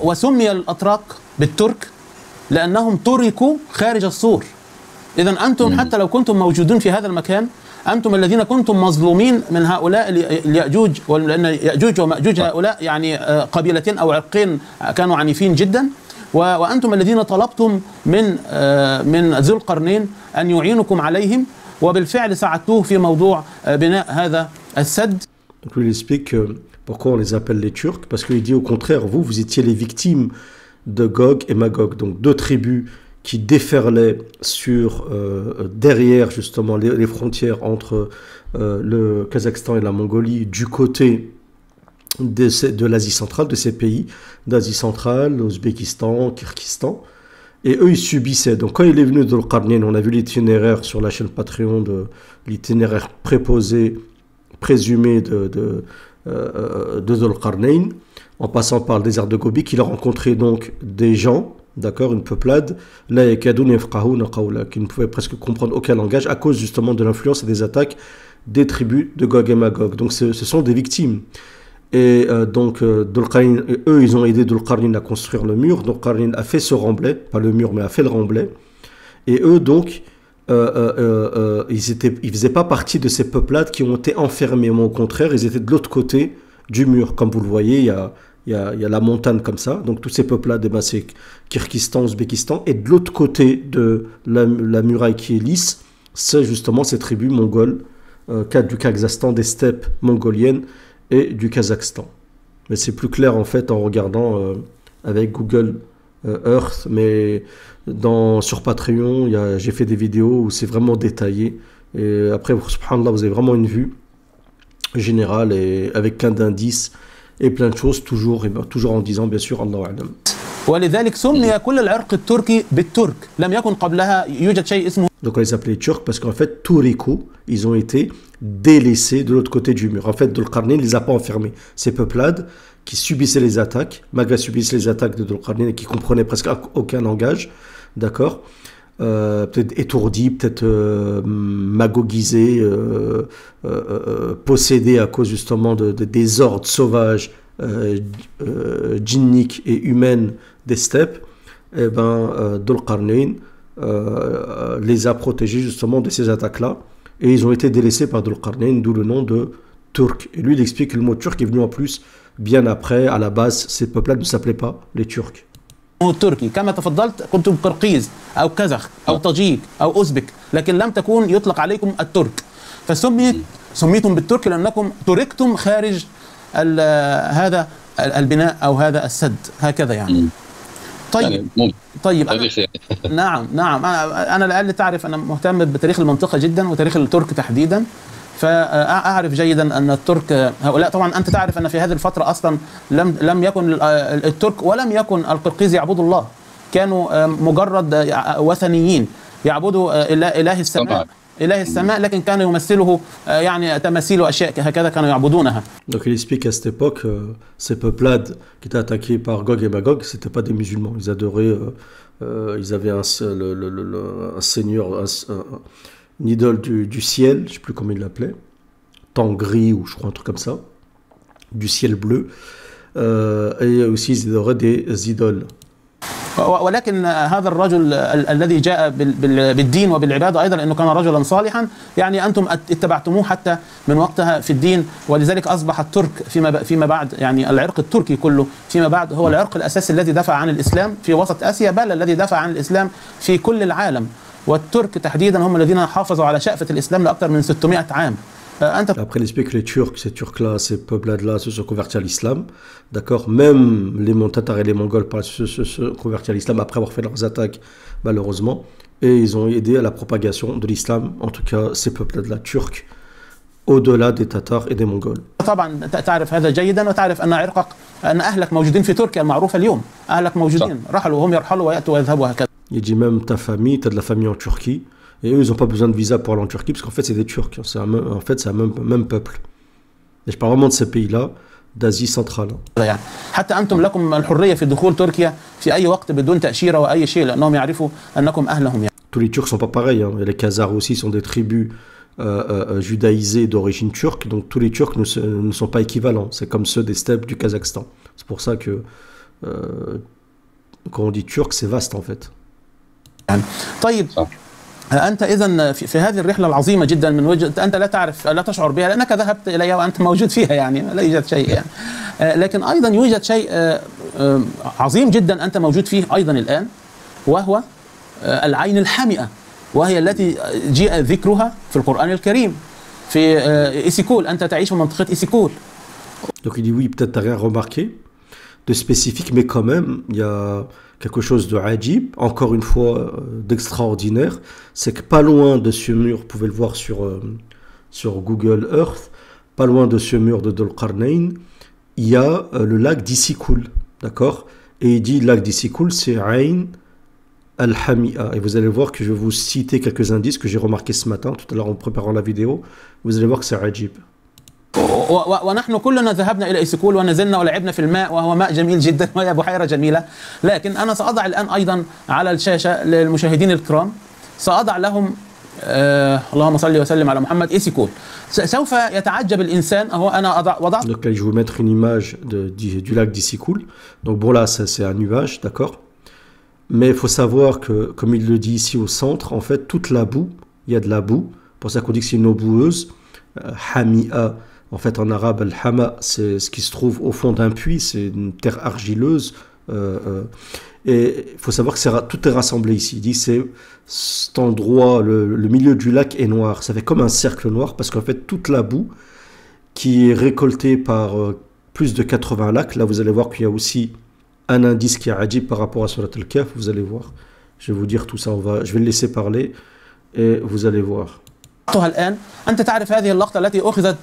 وسمي الأتراك بالترك لأنهم تركوا خارج السور. إذا أنتم حتى لو كنتم موجودون في هذا المكان أنتم الذين كنتم مظلومين من هؤلاء اليأجوج، لأن يأجوج ومأجوج هؤلاء يعني قبيلتين أو عرقين كانوا عنيفين جدا، وأنتم الذين طلبتم من ذو القرنين أن يعينكم عليهم، وبالفعل ساعدتوه في موضوع بناء هذا السد. Donc il explique pourquoi on les appelle les Turcs, parce qu'il dit au contraire, vous étiez les victimes de Gog et Magog, donc deux tribus qui déferlaient derrière justement les frontières entre le Kazakhstan et la Mongolie, du côté de l'Asie centrale, de ces pays d'Asie centrale, l'Ouzbékistan, Kyrgyzstan, et eux ils subissaient. Donc quand il est venu de Dhul Qarnayn, on a vu l'itinéraire sur la chaîne Patreon, de l'itinéraire présumé de Dhul Qarnayn, en passant par le désert de Gobi, qu'il a rencontré donc des gens, d'accord, une peuplade, qui ne pouvait presque comprendre aucun langage à cause justement de l'influence et des attaques des tribus de Gog et Magog. Donc ce sont des victimes. Et donc Dhul Qarnayn, eux ils ont aidé Dhul Qarnayn à construire le mur. Dhul Qarnayn a fait ce remblai, pas le mur mais a fait le remblai. Et eux donc ils faisaient pas partie de ces peuplades qui ont été enfermés, mais au contraire ils étaient de l'autre côté du mur. Comme vous le voyez, il y a la montagne comme ça, donc tous ces peuples-là, c'est Kyrgyzstan, Ouzbékistan, et de l'autre côté de la muraille qui est lisse, c'est justement ces tribus mongoles, du Kazakhstan, des steppes mongoliennes et du Kazakhstan. Mais c'est plus clair en fait en regardant avec Google Earth, mais sur Patreon, j'ai fait des vidéos où c'est vraiment détaillé, et après, subhanallah, vous avez vraiment une vue générale et avec plein d'indices et plein de choses, toujours en disant bien sûr Allahu A'lam. ولذلك سمي كل العرق التركي بالترك، لم يكن قبلها يوجد شيء اسمه. Donc on les appelait les Turcs parce qu'en fait, Tourico, ils ont été délaissés de l'autre côté du mur. En fait, Dhul-Qarnayn ne les a pas enfermés. Ces peuplades qui subissaient les attaques, malgré subissaient les attaques de Dhul-Qarnayn et qui comprenaient presque aucun langage, d'accord, peut-être étourdis, peut-être magogisés, possédés à cause justement des hordes sauvages, djinniques et humaines des steppes, et ben Dhul-Qarnayn les a protégés justement de ces attaques-là, et ils ont été délaissés par Dhul-Qarnayn, d'où le nom de Turc. Et lui, il explique que le mot turc est venu en plus bien après. À la base, ces peuples-là ne s'appelaient pas les Turcs. التركي كما تفضلت كنتم قرقيز أو كزخ أو طاجيك أو أوزبك، لكن لم تكون يطلق عليكم الترك، سميتم بالترك لأنكم تركتم خارج هذا البناء أو هذا السد، هكذا يعني. طيب طيب نعم أنا لأقل تعرف أنا مهتم بتاريخ المنطقة جدا وتاريخ الترك تحديدا، فأعرف جيدا أن الترك هؤلاء، طبعا أنت تعرف أن في هذه الفترة أصلا لم يكن الترك ولم يكن القرقيز يعبدوا الله، كانوا مجرد وثنيين يعبدوا إله السماء، إله السماء، لكن كان يمثله يعني تماثيل وأشياء هكذا كانوا يعبدونها. Donc il explique qu'à cette époque, ces peuplades qui étaient attaquées par Gog et Magog, c'était pas des musulmans. Ils adoraient, ils avaient un seigneur, une idole du ciel, je ne sais plus comment il l'appelait, Tangri ou je crois un truc comme ça, du ciel bleu, et aussi ils adoraient des idoles. ولكن هذا الرجل الذي جاء بالدين وبالعبادة أيضا لأنه كان رجلا صالحا، يعني أنتم اتبعتموه حتى من وقتها في الدين، ولذلك أصبح الترك فيما بعد، يعني العرق التركي كله فيما بعد هو العرق الأساسي الذي دفع عن الإسلام في وسط آسيا، بل الذي دفع عن الإسلام في كل العالم، والترك تحديدا هم الذين حافظوا على شأفة الإسلام لأكثر من 600 عام. Après, il explique que les Turcs, ces Turcs-là, ces peuplades-là se sont convertis à l'islam, d'accord. Même les Tatars et les Mongols se sont convertis à l'islam après avoir fait leurs attaques, malheureusement, et ils ont aidé à la propagation de l'islam, en tout cas ces peuplades-là turcs, au-delà des Tatars et des Mongols. طبعا تعرف هذا جيدا، وتعرف أن عرقك أن أهلك موجودين في تركيا المعروفة اليوم، أهلك موجودين رحلوا وهم يرحلوا ويأتوا ويذهبوا هكذا. Il dit même ta famille, tu as de la famille en Turquie. Et eux, ils n'ont pas besoin de visa pour aller en Turquie, parce qu'en fait, c'est des Turcs. En fait, c'est un même peuple. Et je parle vraiment de ces pays-là, d'Asie centrale. حتى أنتم لكم الحرية في دخول تركيا في أي وقت بدون تأشيرة وأي شيء، لأنهم يعرفوا أنكم أهلهم. Tous les Turcs sont pas pareils. Hein. Les Khazars aussi sont des tribus judaïsées d'origine turque. Donc tous les Turcs ne sont pas équivalents. C'est comme ceux des steppes du Kazakhstan. C'est pour ça que quand on dit turc, c'est vaste en fait. طيب أنت إذن في هذه الرحلة العظيمة جدا من وجه أنت لا تعرف لا تشعر بها لأنك ذهبت إليها وأنت موجود فيها، يعني لا يوجد شيء يعني. لكن أيضا يوجد شيء عظيم جدا أنت موجود فيه أيضا الآن، وهو العين الحمئة، وهي التي جاء ذكرها في القرآن الكريم في إيسيكول. أنت تعيش في منطقة إيسيكول. Donc il dit oui, peut-être t'as rien remarqué de spécifique, mais quand même il y a quelque chose de ajib, encore une fois d'extraordinaire, c'est que pas loin de ce mur, vous pouvez le voir sur Google Earth, pas loin de ce mur de Dhul-Qarnayn, il y a le lac d'Issyk-Kul, d'accord. Et il dit le lac d'Issyk-Kul, c'est Ayn al-Hami'a. Et vous allez voir que je vais vous citer quelques indices que j'ai remarqués ce matin, tout à l'heure en préparant la vidéo. Vous allez voir que c'est ajib. ونحن كلنا ذهبنا إلى إيسيكول ونزلنا ولعبنا في الماء، وهو ماء جميل جدا وهي بحيرة جميلة، لكن أنا سأضع الآن أيضا على الشاشة للمشاهدين الكرام، سأضع لهم اللهم صل وسلم على محمد إيسيكول. سوف يتعجب الإنسان، أهو أنا وضعت. Donc là, je vais vous mettre une image du lac d'Issyk-Kul. Donc bon là, c'est un nuage, d'accord. Mais il faut savoir que, comme il le dit ici au centre, en fait, toute la boue, il y a de la boue. Pour ça qu'on dit que c'est une eau boueuse. Hami'a. En fait, en arabe, al-hama, c'est ce qui se trouve au fond d'un puits, c'est une terre argileuse. Et il faut savoir que tout est rassemblé ici. Il dit c'est cet endroit, le milieu du lac est noir. Ça fait comme un cercle noir parce qu'en fait, toute la boue qui est récoltée par plus de 80 lacs, là vous allez voir qu'il y a aussi un indice qui est ajib par rapport à Surat al-Kahf. Vous allez voir. Je vais vous dire tout ça. Je vais le laisser parler et vous allez voir. الآن أنت تعرف هذه اللقطة التي أخذت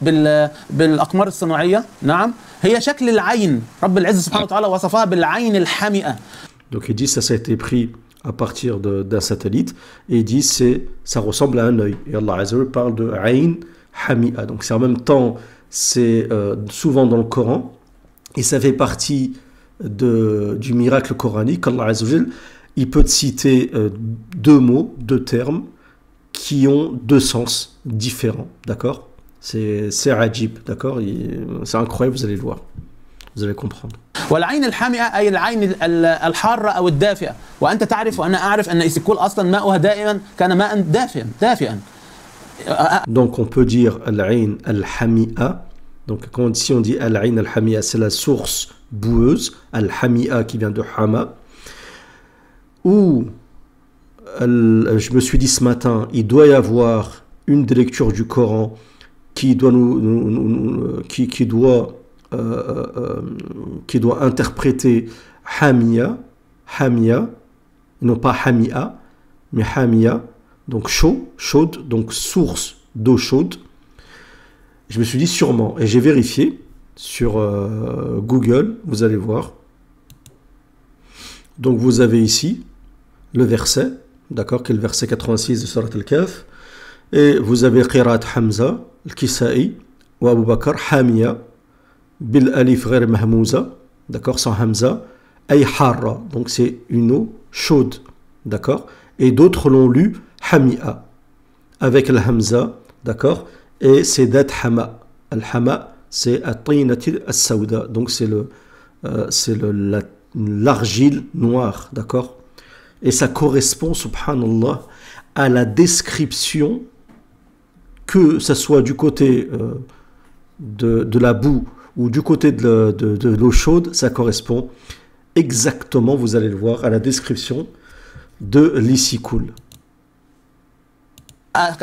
بالأقمار الصناعية، نعم، هي شكل العين. رب العزة سبحانه وتعالى وصفها بالعين الحمئة. Donc il dit ça a été pris à partir d'un satellite, et il dit ça ressemble à un œil. Et Allah Azza wa Jalla parle de Ayn Hami'a. Donc c'est en même temps, c'est souvent dans le Coran, et ça fait partie du miracle coranique. Allah Azza wa Jalla, il peut te citer deux mots, deux termes, qui ont deux sens différents, d'accord? C'est ajib, d'accord? C'est incroyable, vous allez le voir. Vous allez comprendre. والعين الحامئة أي العين الحارة أو الدافئة، وأنت تعرف وأنا أعرف أن إيسيكول أصلا ماؤها دائما كان ماء دافئا. Donc on peut dire al-ayn al-hami'a. Donc si on dit al-ayn al-hami'a, c'est la source boueuse, al-hami'a qui vient de hama. Ou je me suis dit ce matin, il doit y avoir une des lectures du Coran qui doit qui doit interpréter Hamia, non pas Hamia, mais Hamia, donc chaud, chaude, donc source d'eau chaude. Je me suis dit sûrement, et j'ai vérifié sur Google, vous allez voir. Donc vous avez ici le verset, d'accord, qui est le verset 86 de Surat Al-Kahf, et vous avez Qiraat Hamza, Al-Kisa'i, ou Abu Bakr, Hamia, bil alif ghayr mahmouza, d'accord, sans hamza, ay harra, donc c'est une eau chaude, d'accord, et d'autres l'ont lu hami'a, avec le hamza, d'accord, et c'est dat hama. Al-hama, c'est at-tinati as-sawda, donc c'est l'argile noire, d'accord, et ça correspond, subhanallah, à la description, que ça soit du côté de la boue ou du côté de l'eau chaude, ça correspond exactement, vous allez le voir, à la description de l'Isykoul.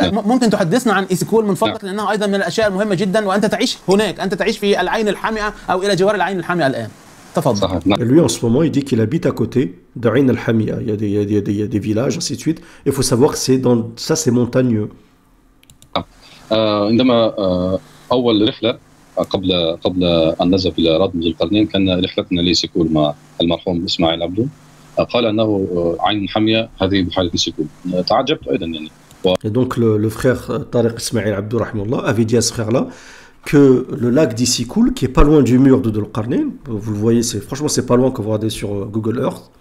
ممكن تحدثنا عن إيسيكول من فضلك لأنه أيضا من الأشياء المهمة جدا وأنت تعيش هناك، أنت تعيش في العين الحامئة أو إلى جوار العين الحامئة الآن. تفضل. Lui en ce moment il dit qu'il habite à côté de Ayn al-Hami'a. Il y a des villages ainsi de suite. Il faut savoir que ça c'est montagneux. عندما أول رحلة قبل أن نذهب إلى رادم ذو القرنين كان رحلتنا لإيسيكول مع المرحوم إسماعيل عبدو. قال أنه عين حامية هذه بحيرة إيسيكول. تعجبت أيضا يعني. Et donc le frère Tariq Ismail Abdou rahimahullah avait dit à ce frère-là que le lac d'Isykoul, qui est pas loin du mur de Dhul Qarnayn, vous le voyez, franchement c'est pas loin que vous regardez sur Google Earth,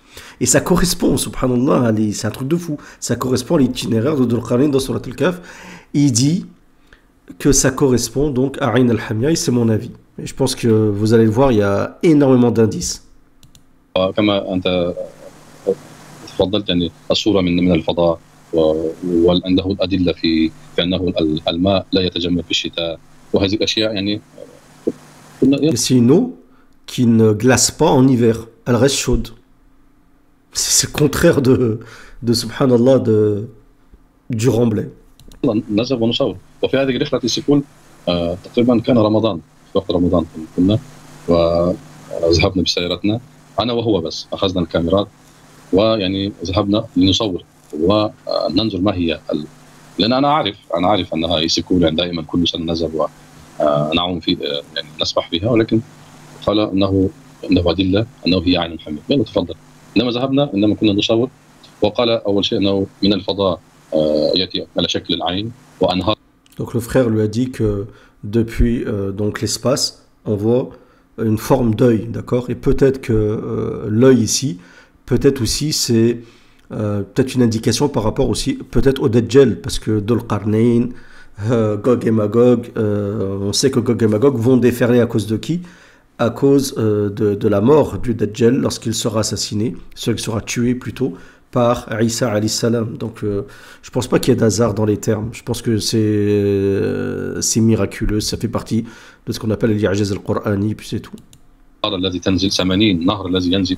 et ça correspond, subhanallah, c'est un truc de fou, ça correspond à l'itinéraire de Dhul Qarnayn dans Surat Al-Kahf. Il dit que ça correspond donc à Ayn al-Hami'a, et c'est mon avis. Et je pense que vous allez le voir, il y a énormément d'indices. كما أنت تفضلت يعني الصورة من الفضاء وعنده الأدلة في أنه الماء لا يتجمد في الشتاء وهذه الأشياء يعني. C'est une eau qui ne glace pas en hiver, elle reste chaude. C'est le contraire de subhanallah du remblai. نذهب ونصور. وفي هذه رحلة إيسيكول تقريبا كان رمضان، في وقت رمضان كنا وذهبنا بسيارتنا أنا وهو بس، أخذنا الكاميرات ويعني ذهبنا لنصور وننظر ما هي لأن أنا عارف أنها إيسيكول يعني دائما كل سنة نذهب ونعوم في يعني نسبح فيها، ولكن قال أنه أدلة أنه هي عين حمية. يلا تفضل. إنما ذهبنا إنما كنا نصور، وقال أول شيء أنه من الفضاء يأتي على شكل العين وأنهار. Donc le frère lui a dit que depuis donc l'espace, on voit une forme d'œil, d'accord, et peut-être que l'œil ici, peut-être aussi c'est peut-être une indication par rapport aussi peut-être au Dajjal, parce que Dhul Qarnayn, Gog et Magog, on sait que Gog et Magog vont déferler à cause de qui? À cause de la mort du Dajjal lorsqu'il sera assassiné, qu'il sera tué plutôt par Isa alayhi salam. Donc je pense pas qu'il y ait d'hasard dans les termes. Je pense que c'est miraculeux, ça fait partie de ce qu'on appelle l'I'jaz al-Qur'ani, puis c'est tout. الذي تنزل 80 نهر الذي ينزل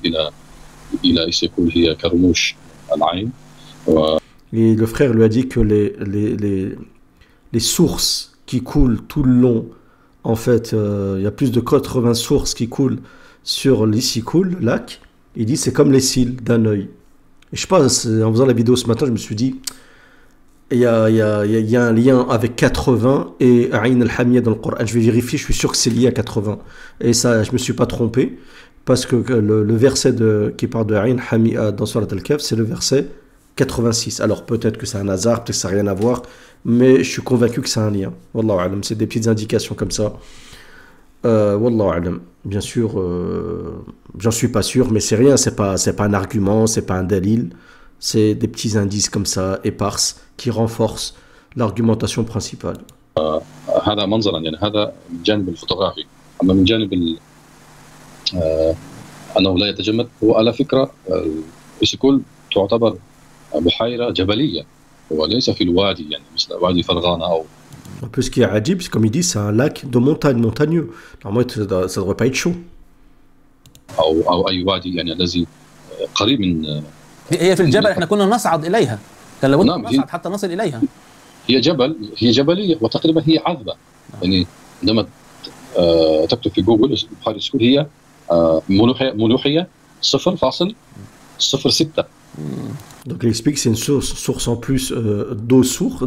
إلى إيسيكول هي كرموش العين. Et le frère lui a dit que les sources qui coulent tout le long, en fait, il y a plus de 80 sources qui coulent sur l'Isykoul, le lac. Il dit c'est comme les cils d'un œil. Et je sais pas, en faisant la vidéo ce matin, je me suis dit, il y a un lien avec 80 et Ayn al-Hami'a dans le Coran. Je vais vérifier, je suis sûr que c'est lié à 80. Et ça, je me suis pas trompé, parce que le verset qui parle de Ain Hami'a dans Surat Al-Kahf, c'est le verset 86. Alors peut-être que c'est un hasard, peut-être que ça n'a rien à voir, mais je suis convaincu que c'est un lien. Wallahu alam, c'est des petites indications comme ça. Wallahu alam. Bien sûr, j'en suis pas sûr, mais c'est rien, c'est pas un argument, c'est pas un dalil, c'est des petits indices comme ça, éparses, qui renforcent l'argumentation principale. هذا منظرا يعني هذا من الجانب الفوتوغرافي. اما من جانب انه لا يتجمد، هو على فكره الإيسيكول تعتبر بحيره جبليه وليس في الوادي، يعني مثل وادي فرغانه او. Un peu ce qui est adib, c'est comme il dit, c'est un lac de montagne, montagneux. Normalement, ça devrait pas être chaud. او اي وادي يعني الذي قريب من. هي في الجبل احنا كنا نصعد اليها، كان لابد نعم، نصعد حتى نصل اليها. هي جبليه وتقريبا هي عذبه. يعني عندما تكتب في جوجل بحيره إيسيكول هي ملوحيه 0.06. Donc il explique que c'est une source en plus d'eau source,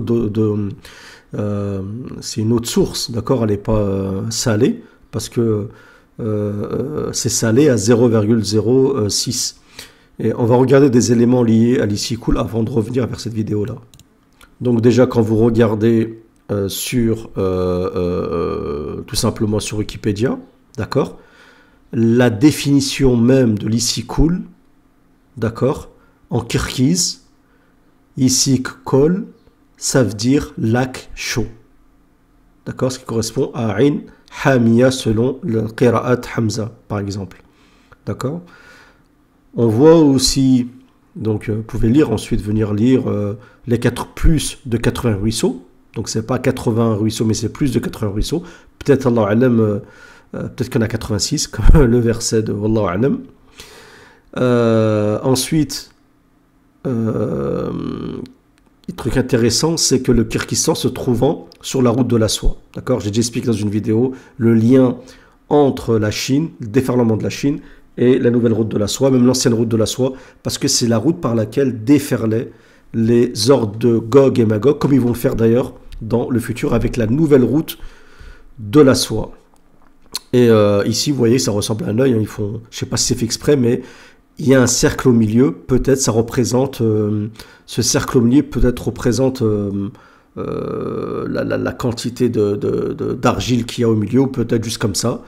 c'est une autre source, d'accord, elle n'est pas salée, parce que c'est salé à 0,06. Et on va regarder des éléments liés à l'Issicoul avant de revenir vers cette vidéo-là. Donc déjà, quand vous regardez tout simplement sur Wikipédia, d'accord, la définition même de l'Issicoul, d'accord, en kirghize, Issik-Kol, ça veut dire lac chaud. D'accord, ce qui correspond à Ain Hamiya selon le Qira'at Hamza, par exemple. D'accord. On voit aussi, donc vous pouvez lire, ensuite venir lire les 4 plus de 80 ruisseaux. Donc c'est pas 80 ruisseaux, mais c'est plus de 80 ruisseaux. Peut-être, Allah alam, peut-être qu'il y en a 86, comme le verset de Wallahu alam. Ensuite, le truc intéressant, c'est que le Kirghizistan se trouvant sur la route de la soie. D'accord, j'ai déjà expliqué dans une vidéo le lien entre la Chine, le déferlement de la Chine et la nouvelle route de la soie, même l'ancienne route de la soie, parce que c'est la route par laquelle déferlaient les hordes de Gog et Magog, comme ils vont le faire d'ailleurs dans le futur avec la nouvelle route de la soie. Et ici, vous voyez, ça ressemble à un œil. Hein, ils font, je ne sais pas si c'est fait exprès, mais il y a un cercle au milieu. Peut-être ça représente, ce cercle au milieu peut-être représente la quantité d'argile qu'il y a au milieu, ou peut-être juste comme ça.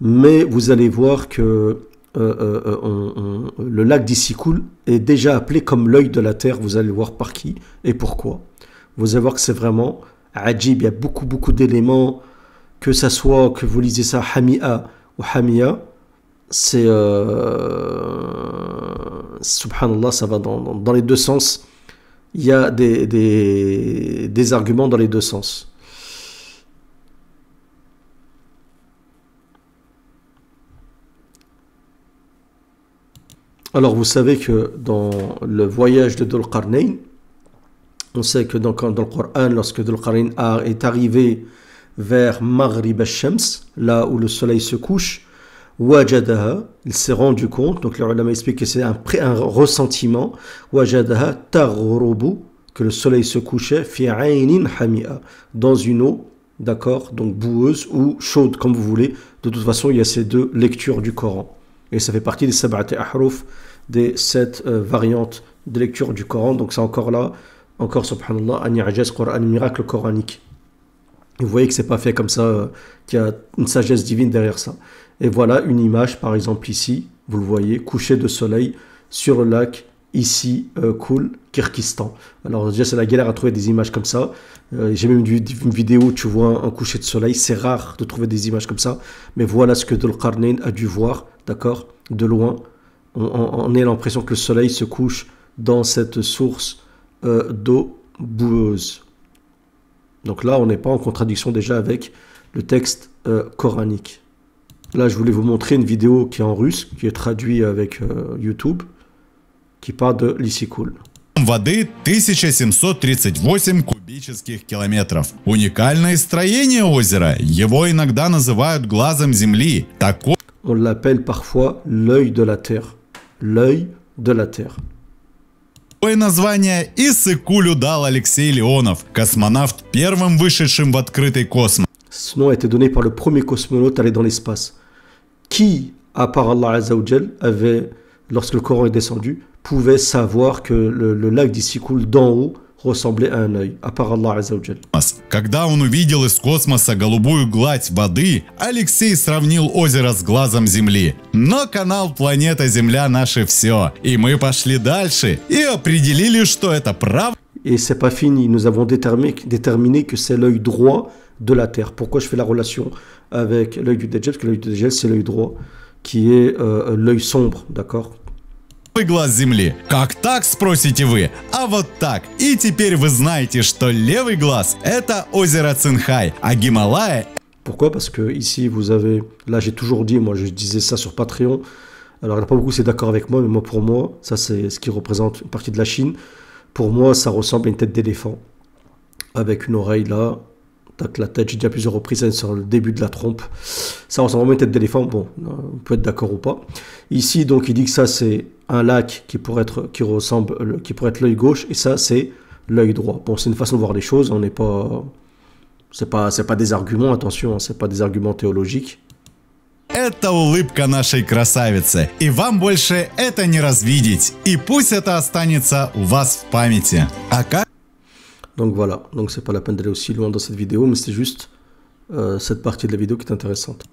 Mais vous allez voir que le lac d'Issicoul est déjà appelé comme l'œil de la terre. Vous allez voir par qui et pourquoi. Vous allez voir que c'est vraiment ajib. Il y a beaucoup d'éléments, que ça soit que vous lisez ça Hami'a ou Hamiya, c'est subhanallah, ça va dans les deux sens. Il y a des arguments dans les deux sens. Alors vous savez que dans le voyage de Dhul Qarnayn, on sait que dans le Coran, lorsque Dhul Qarnayn est arrivé vers Maghrib al-Shams, là où le soleil se couche, Wajadaha, il s'est rendu compte, donc les ulama expliquent que c'est un ressentiment, Wajadaha taghrubu, que le soleil se couchait, fi aynin hami'a, dans une eau, d'accord, donc boueuse ou chaude, comme vous voulez. De toute façon, il y a ces deux lectures du Coran. Et ça fait partie des sab'ati ahruf, des 7 variantes de lecture du Coran. Donc c'est encore là, encore subhanallah, un i'jaz Coran, un miracle coranique. Vous voyez que c'est pas fait comme ça, qu'il y a une sagesse divine derrière ça. Et voilà une image, par exemple ici, vous le voyez, coucher de soleil sur le lac, ici, Koul, Kirghizistan. Alors déjà c'est la galère à trouver des images comme ça. J'ai même vu une vidéo où tu vois un coucher de soleil, c'est rare de trouver des images comme ça. Mais voilà ce que Dhul Qarnayn a dû voir, d'accord, de loin. On a l'impression que le soleil se couche dans cette source d'eau boueuse. Donc là, on n'est pas en contradiction déjà avec le texte coranique. Là, je voulais vous montrer une vidéo qui est en russe, qui est traduite avec YouTube, qui parle de l'Issicoul. Воды 1738 кубических километров. Уникальное строение озера. Его иногда называют глазом земли. Такой... On l'appelle parfois l'œil de la terre. L'œil de la terre. Такое название Иссык-Кулю дал Алексей Леонов, космонавт, первым вышедшим в открытый космос. Ce nom a été donné par le premier cosmonaute allé dans l'espace. Qui à part Allah Azzawajal, avait, lorsque le Coran est descendu, pouvait savoir que le lac d'Issyk-Kul d'en haut ressemblait à un œil, à part Allah Azzawajal. Когда он увидел из космоса голубую гладь воды, Алексей сравнил озеро с глазом Земли. Но канал «Планета Земля» наше все. И мы пошли дальше и определили, что это правда. Et c'est pas fini, nous avons déterminé que c'est l'œil droit de la Terre. Pourquoi je fais la relation avec l'œil du Dajjal? Parce que l'œil du Dajjal, c'est l'œil droit, qui est l'œil sombre, d'accord? Глаз Земли. Как так, спросите вы? А вот так. И теперь вы знаете, что левый глаз – это озеро Цинхай, а Гималая… Pourquoi? Parce que ici, vous avez… Là, j'ai toujours dit, moi, je disais ça sur Patreon. Alors, il n'y en a pas beaucoup qui sont d'accord avec moi, mais moi, pour moi, ça, c'est ce qui représente une partie de la Chine. Pour moi, ça ressemble à une tête d'éléphant. Avec une oreille là, tac, la tête, j'ai dit à plusieurs reprises, sur le début de la trompe. Ça ressemble vraiment à une tête d'éléphant. Bon, on peut être d'accord ou pas. Ici, donc, il dit que ça, c'est un lac qui pourrait être l'œil gauche, et ça, c'est l'œil droit. Bon, c'est une façon de voir les choses. On n'est pas… C'est pas des arguments, attention, hein, c'est pas des arguments théologiques. Это улыбка нашей красавицы. И вам больше это не развидеть. И пусть это останется у вас в памяти. А как… Donc voilà, donc c'est pas la peine d'aller aussi loin dans cette vidéo, mais c'est juste cette partie de la vidéo qui est intéressante.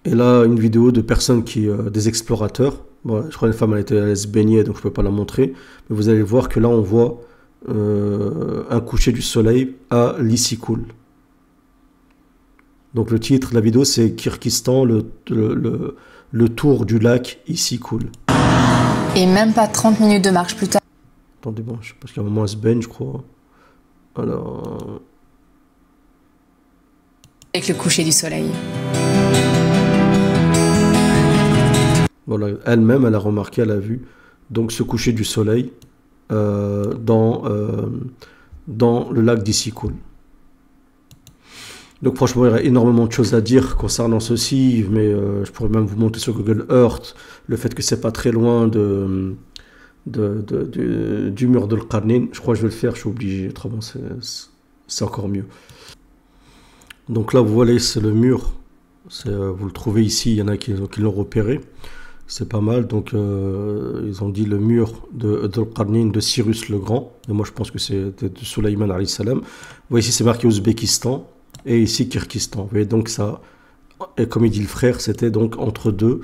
Et là, une vidéo de personnes des explorateurs. Bon, je crois que la femme elle était allée se baigner, donc je peux pas la montrer. Mais vous allez voir que là, on voit un coucher du soleil à l'Issyk-Kul. Donc le titre de la vidéo, c'est Kirghizistan, le tour du lac Issyk-Kul. Et même pas 30 minutes de marche plus tard. Attendez, bon, je sais pas, qu'à un moment elle se baigne, je crois. Alors… Avec le coucher du soleil. Voilà, elle-même, elle a remarqué, elle a vu donc ce coucher du soleil dans le lac d'Issyk-Kul. Donc franchement, il y a énormément de choses à dire concernant ceci, mais je pourrais même vous montrer sur Google Earth le fait que c'est pas très loin du mur de l'Qarnin. Je crois que je vais le faire, je suis obligé, autrement c'est encore mieux. Donc là, vous voyez, c'est le mur. Vous le trouvez ici, il y en a qui l'ont repéré. C'est pas mal, donc ils ont dit le mur de l'Qarnin de Cyrus le Grand. Et moi, je pense que c'est de Sulayman alayhi salam. Vous voyez ici, c'est marqué Ouzbékistan. Et ici, Kirghizistan. Vous voyez, donc ça, et comme il dit le frère, c'était donc entre deux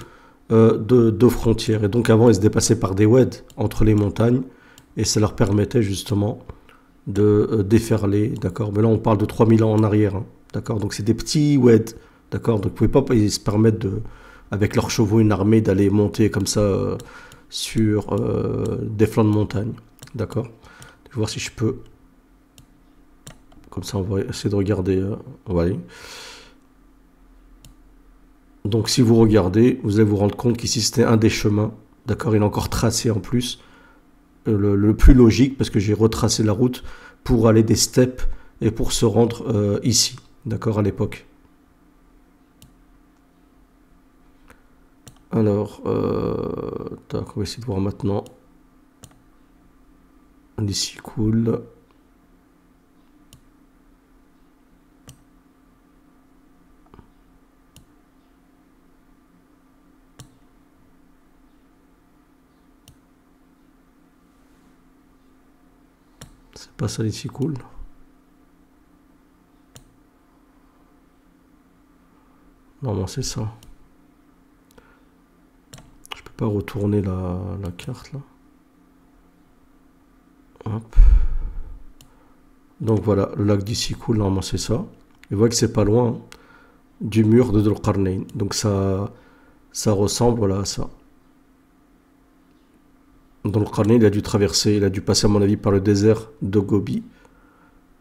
frontières. Et donc avant, ils se dépassaient par des weds entre les montagnes. Et ça leur permettait justement de déferler. D'accord. Mais là, on parle de 3000 ans en arrière. Hein, d'accord. Donc c'est des petits weds. D'accord. Donc vous ne pouvez pas se permettre, avec leurs chevaux, une armée, d'aller monter comme ça sur des flancs de montagne. D'accord. Je vais voir si je peux. Comme ça, on va essayer de regarder. Voilà. Donc, si vous regardez, vous allez vous rendre compte qu'ici, c'était un des chemins. D'accord, il est encore tracé en plus. Le plus logique, parce que j'ai retracé la route pour aller des steppes et pour se rendre ici. D'accord, à l'époque. Alors, tac, on va essayer de voir maintenant. L'Issyk-Kul. C'est pas ça l'Issyk-Kul. Normalement c'est ça. Je peux pas retourner la carte là. Hop. Donc voilà, le lac d'Issyk-Kul, normalement c'est ça. Et vous voyez que c'est pas loin du mur de Dhul-Qarnayn. Donc ça ressemble voilà à ça. Dans le Qarnayn, il a dû traverser, il a dû passer à mon avis par le désert de Gobi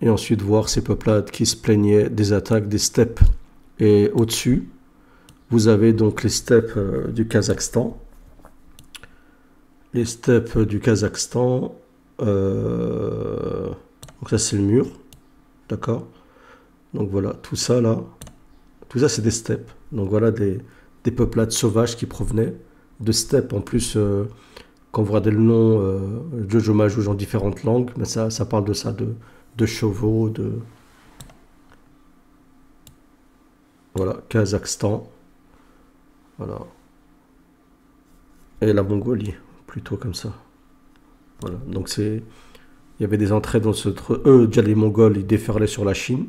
et ensuite voir ces peuplades qui se plaignaient des attaques des steppes. Et au-dessus, vous avez donc les steppes du Kazakhstan. Les steppes du Kazakhstan, donc ça c'est le mur, d'accord. Donc voilà, tout ça là, tout ça c'est des steppes. Donc voilà des peuplades sauvages qui provenaient de steppes en plus. Quand vous regardez le nom Jojo Majouj en différentes langues, mais ça parle de ça, de chevaux, voilà, Kazakhstan. Voilà. et la Mongolie, plutôt comme ça. Voilà, donc il y avait des entrées dans eux, déjà les Mongols, ils déferlaient sur la Chine,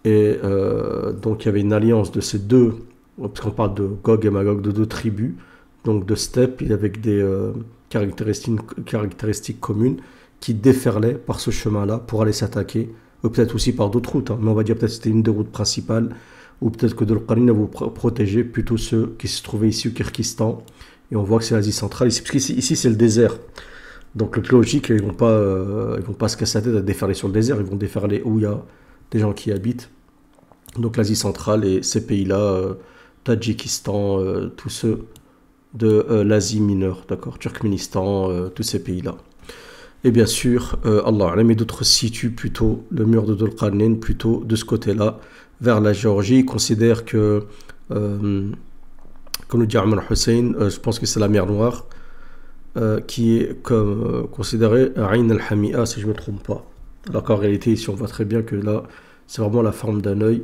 et donc il y avait une alliance de ces deux, parce qu'on parle de Gog et Magog, de deux tribus, donc de steppes, avec des caractéristiques communes, qui déferlaient par ce chemin-là pour aller s'attaquer, ou peut-être aussi par d'autres routes, hein, mais on va dire peut-être que c'était une des routes principales, ou peut-être que Dhul-Qarnayn vous protéger plutôt ceux qui se trouvaient ici au Kyrgyzstan, et on voit que c'est l'Asie centrale, ici, parce qu'ici c'est le désert. Donc le plus logique, ils vont pas se casser la tête à déferler sur le désert, ils vont déferler où il y a des gens qui y habitent. Donc l'Asie centrale et ces pays-là, Tadjikistan, tous ceux de l'Asie mineure, d'accord, Turkménistan, tous ces pays-là. Et bien sûr, Allah, mais d'autres situent plutôt le mur de Dhul-Qarnayn, plutôt de ce côté-là, vers la Géorgie. Ils considèrent que, comme le dit Amr Hussein, je pense que c'est la mer Noire, qui est comme considérée Ayn al-Hami'a, si je ne me trompe pas. Alors qu'en réalité, ici, on voit très bien que là, c'est vraiment la forme d'un œil,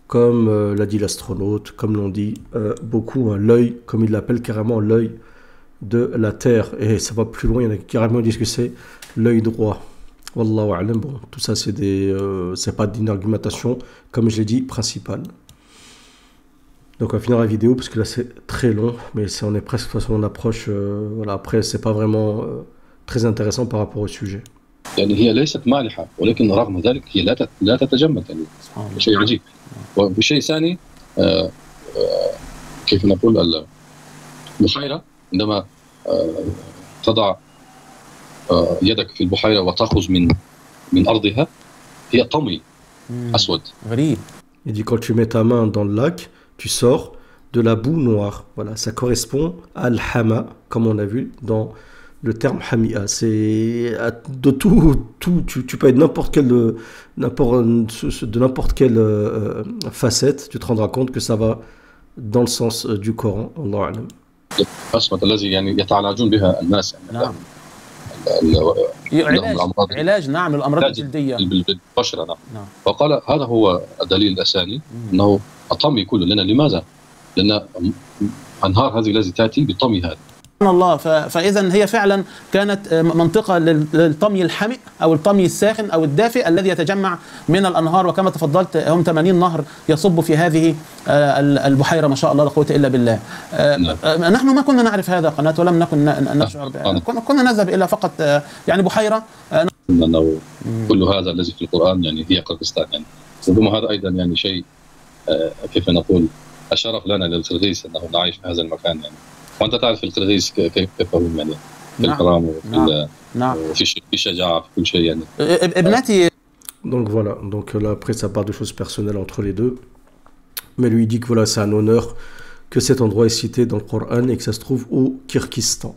comme l'a dit l'astronaute, comme l'ont dit beaucoup, hein, l'œil, comme il l'appelle carrément l'œil de la Terre. Et ça va plus loin, il y en a qui carrément disent que c'est l'œil droit. Wallahu a'lam. Bon, tout ça, c'est pas d'une argumentation, comme je l'ai dit, principale. Donc on va finir la vidéo parce que là c'est très long, mais on est presque de toute façon on approche. Voilà, après c'est pas vraiment très intéressant par rapport au sujet. يعني هي ليست مالحة ولكن رغم ذلك هي لا تتجمد يعني شيء عجيب. وشيء ثاني كيف نقول البحيرة عندما تضع يدك في البحيرة وتأخذ من أرضها هي طمي أسود. غريب. Il dit quand tu mets ta main dans le lac, tu sors de la boue noire. Voilà, ça correspond à al-hama, comme on a vu dans le terme hamia. C'est de tout tu peux être de n'importe quelle facette, tu te rendras compte que ça va dans le sens du Coran. Allahu a'lam. الذي يعني يتعالجون بها الناس يعني علاج نعم للامراض الجلديه بالبشره نعم. وقال هذا هو الدليل الثاني انه الطمي كله لماذا؟ لان انهار هذه التي تاتي بالطمي هذا. سبحان الله. فاذا هي فعلا كانت منطقه للطمي الحمئ او الطمي الساخن او الدافئ الذي يتجمع من الانهار، وكما تفضلت هم 80 نهر يصب في هذه البحيره ما شاء الله لا قوه الا بالله. نحن ما كنا نعرف هذا قناه ولم نكن نشعر بها، كنا نذهب الى فقط يعني بحيره. انه كل هذا الذي في القران يعني هي قرقستان يعني. ربما هذا ايضا يعني شيء كيف نقول الشرف لنا للقرغيز انه نعيش في هذا المكان يعني. وانت تعرف القرغيز كيف هم يعني في الكرم وفي الشجاعه في كل شيء يعني. ابنتي. Donc voilà, donc là après ça part de choses personnelles entre les deux, mais lui il dit que voilà c'est un honneur que cet endroit est cité dans le Coran et que ça se trouve au Kyrgyzstan.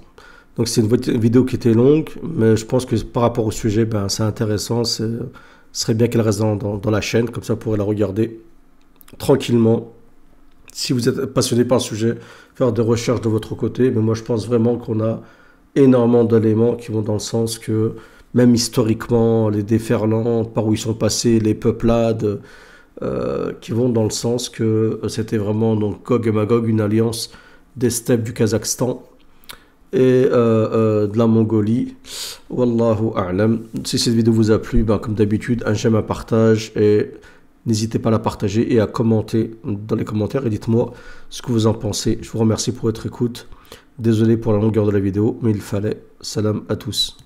Donc c'est une vidéo qui était longue, mais je pense que par rapport au sujet, ben c'est intéressant, ce serait bien qu'elle reste dans la chaîne, comme ça vous pourrez la regarder tranquillement. Si vous êtes passionné par le sujet, faire des recherches de votre côté, mais moi je pense vraiment qu'on a énormément d'éléments qui vont dans le sens que même historiquement, les déferlantes, par où ils sont passés, les peuplades, qui vont dans le sens que c'était vraiment donc Gog et Magog, une alliance des steppes du Kazakhstan et de la Mongolie. Wallahu a'lam. Si cette vidéo vous a plu, ben, comme d'habitude, un j'aime, un partage, et n'hésitez pas à la partager et à commenter dans les commentaires et dites-moi ce que vous en pensez. Je vous remercie pour votre écoute. Désolé pour la longueur de la vidéo, mais il fallait. Salam à tous.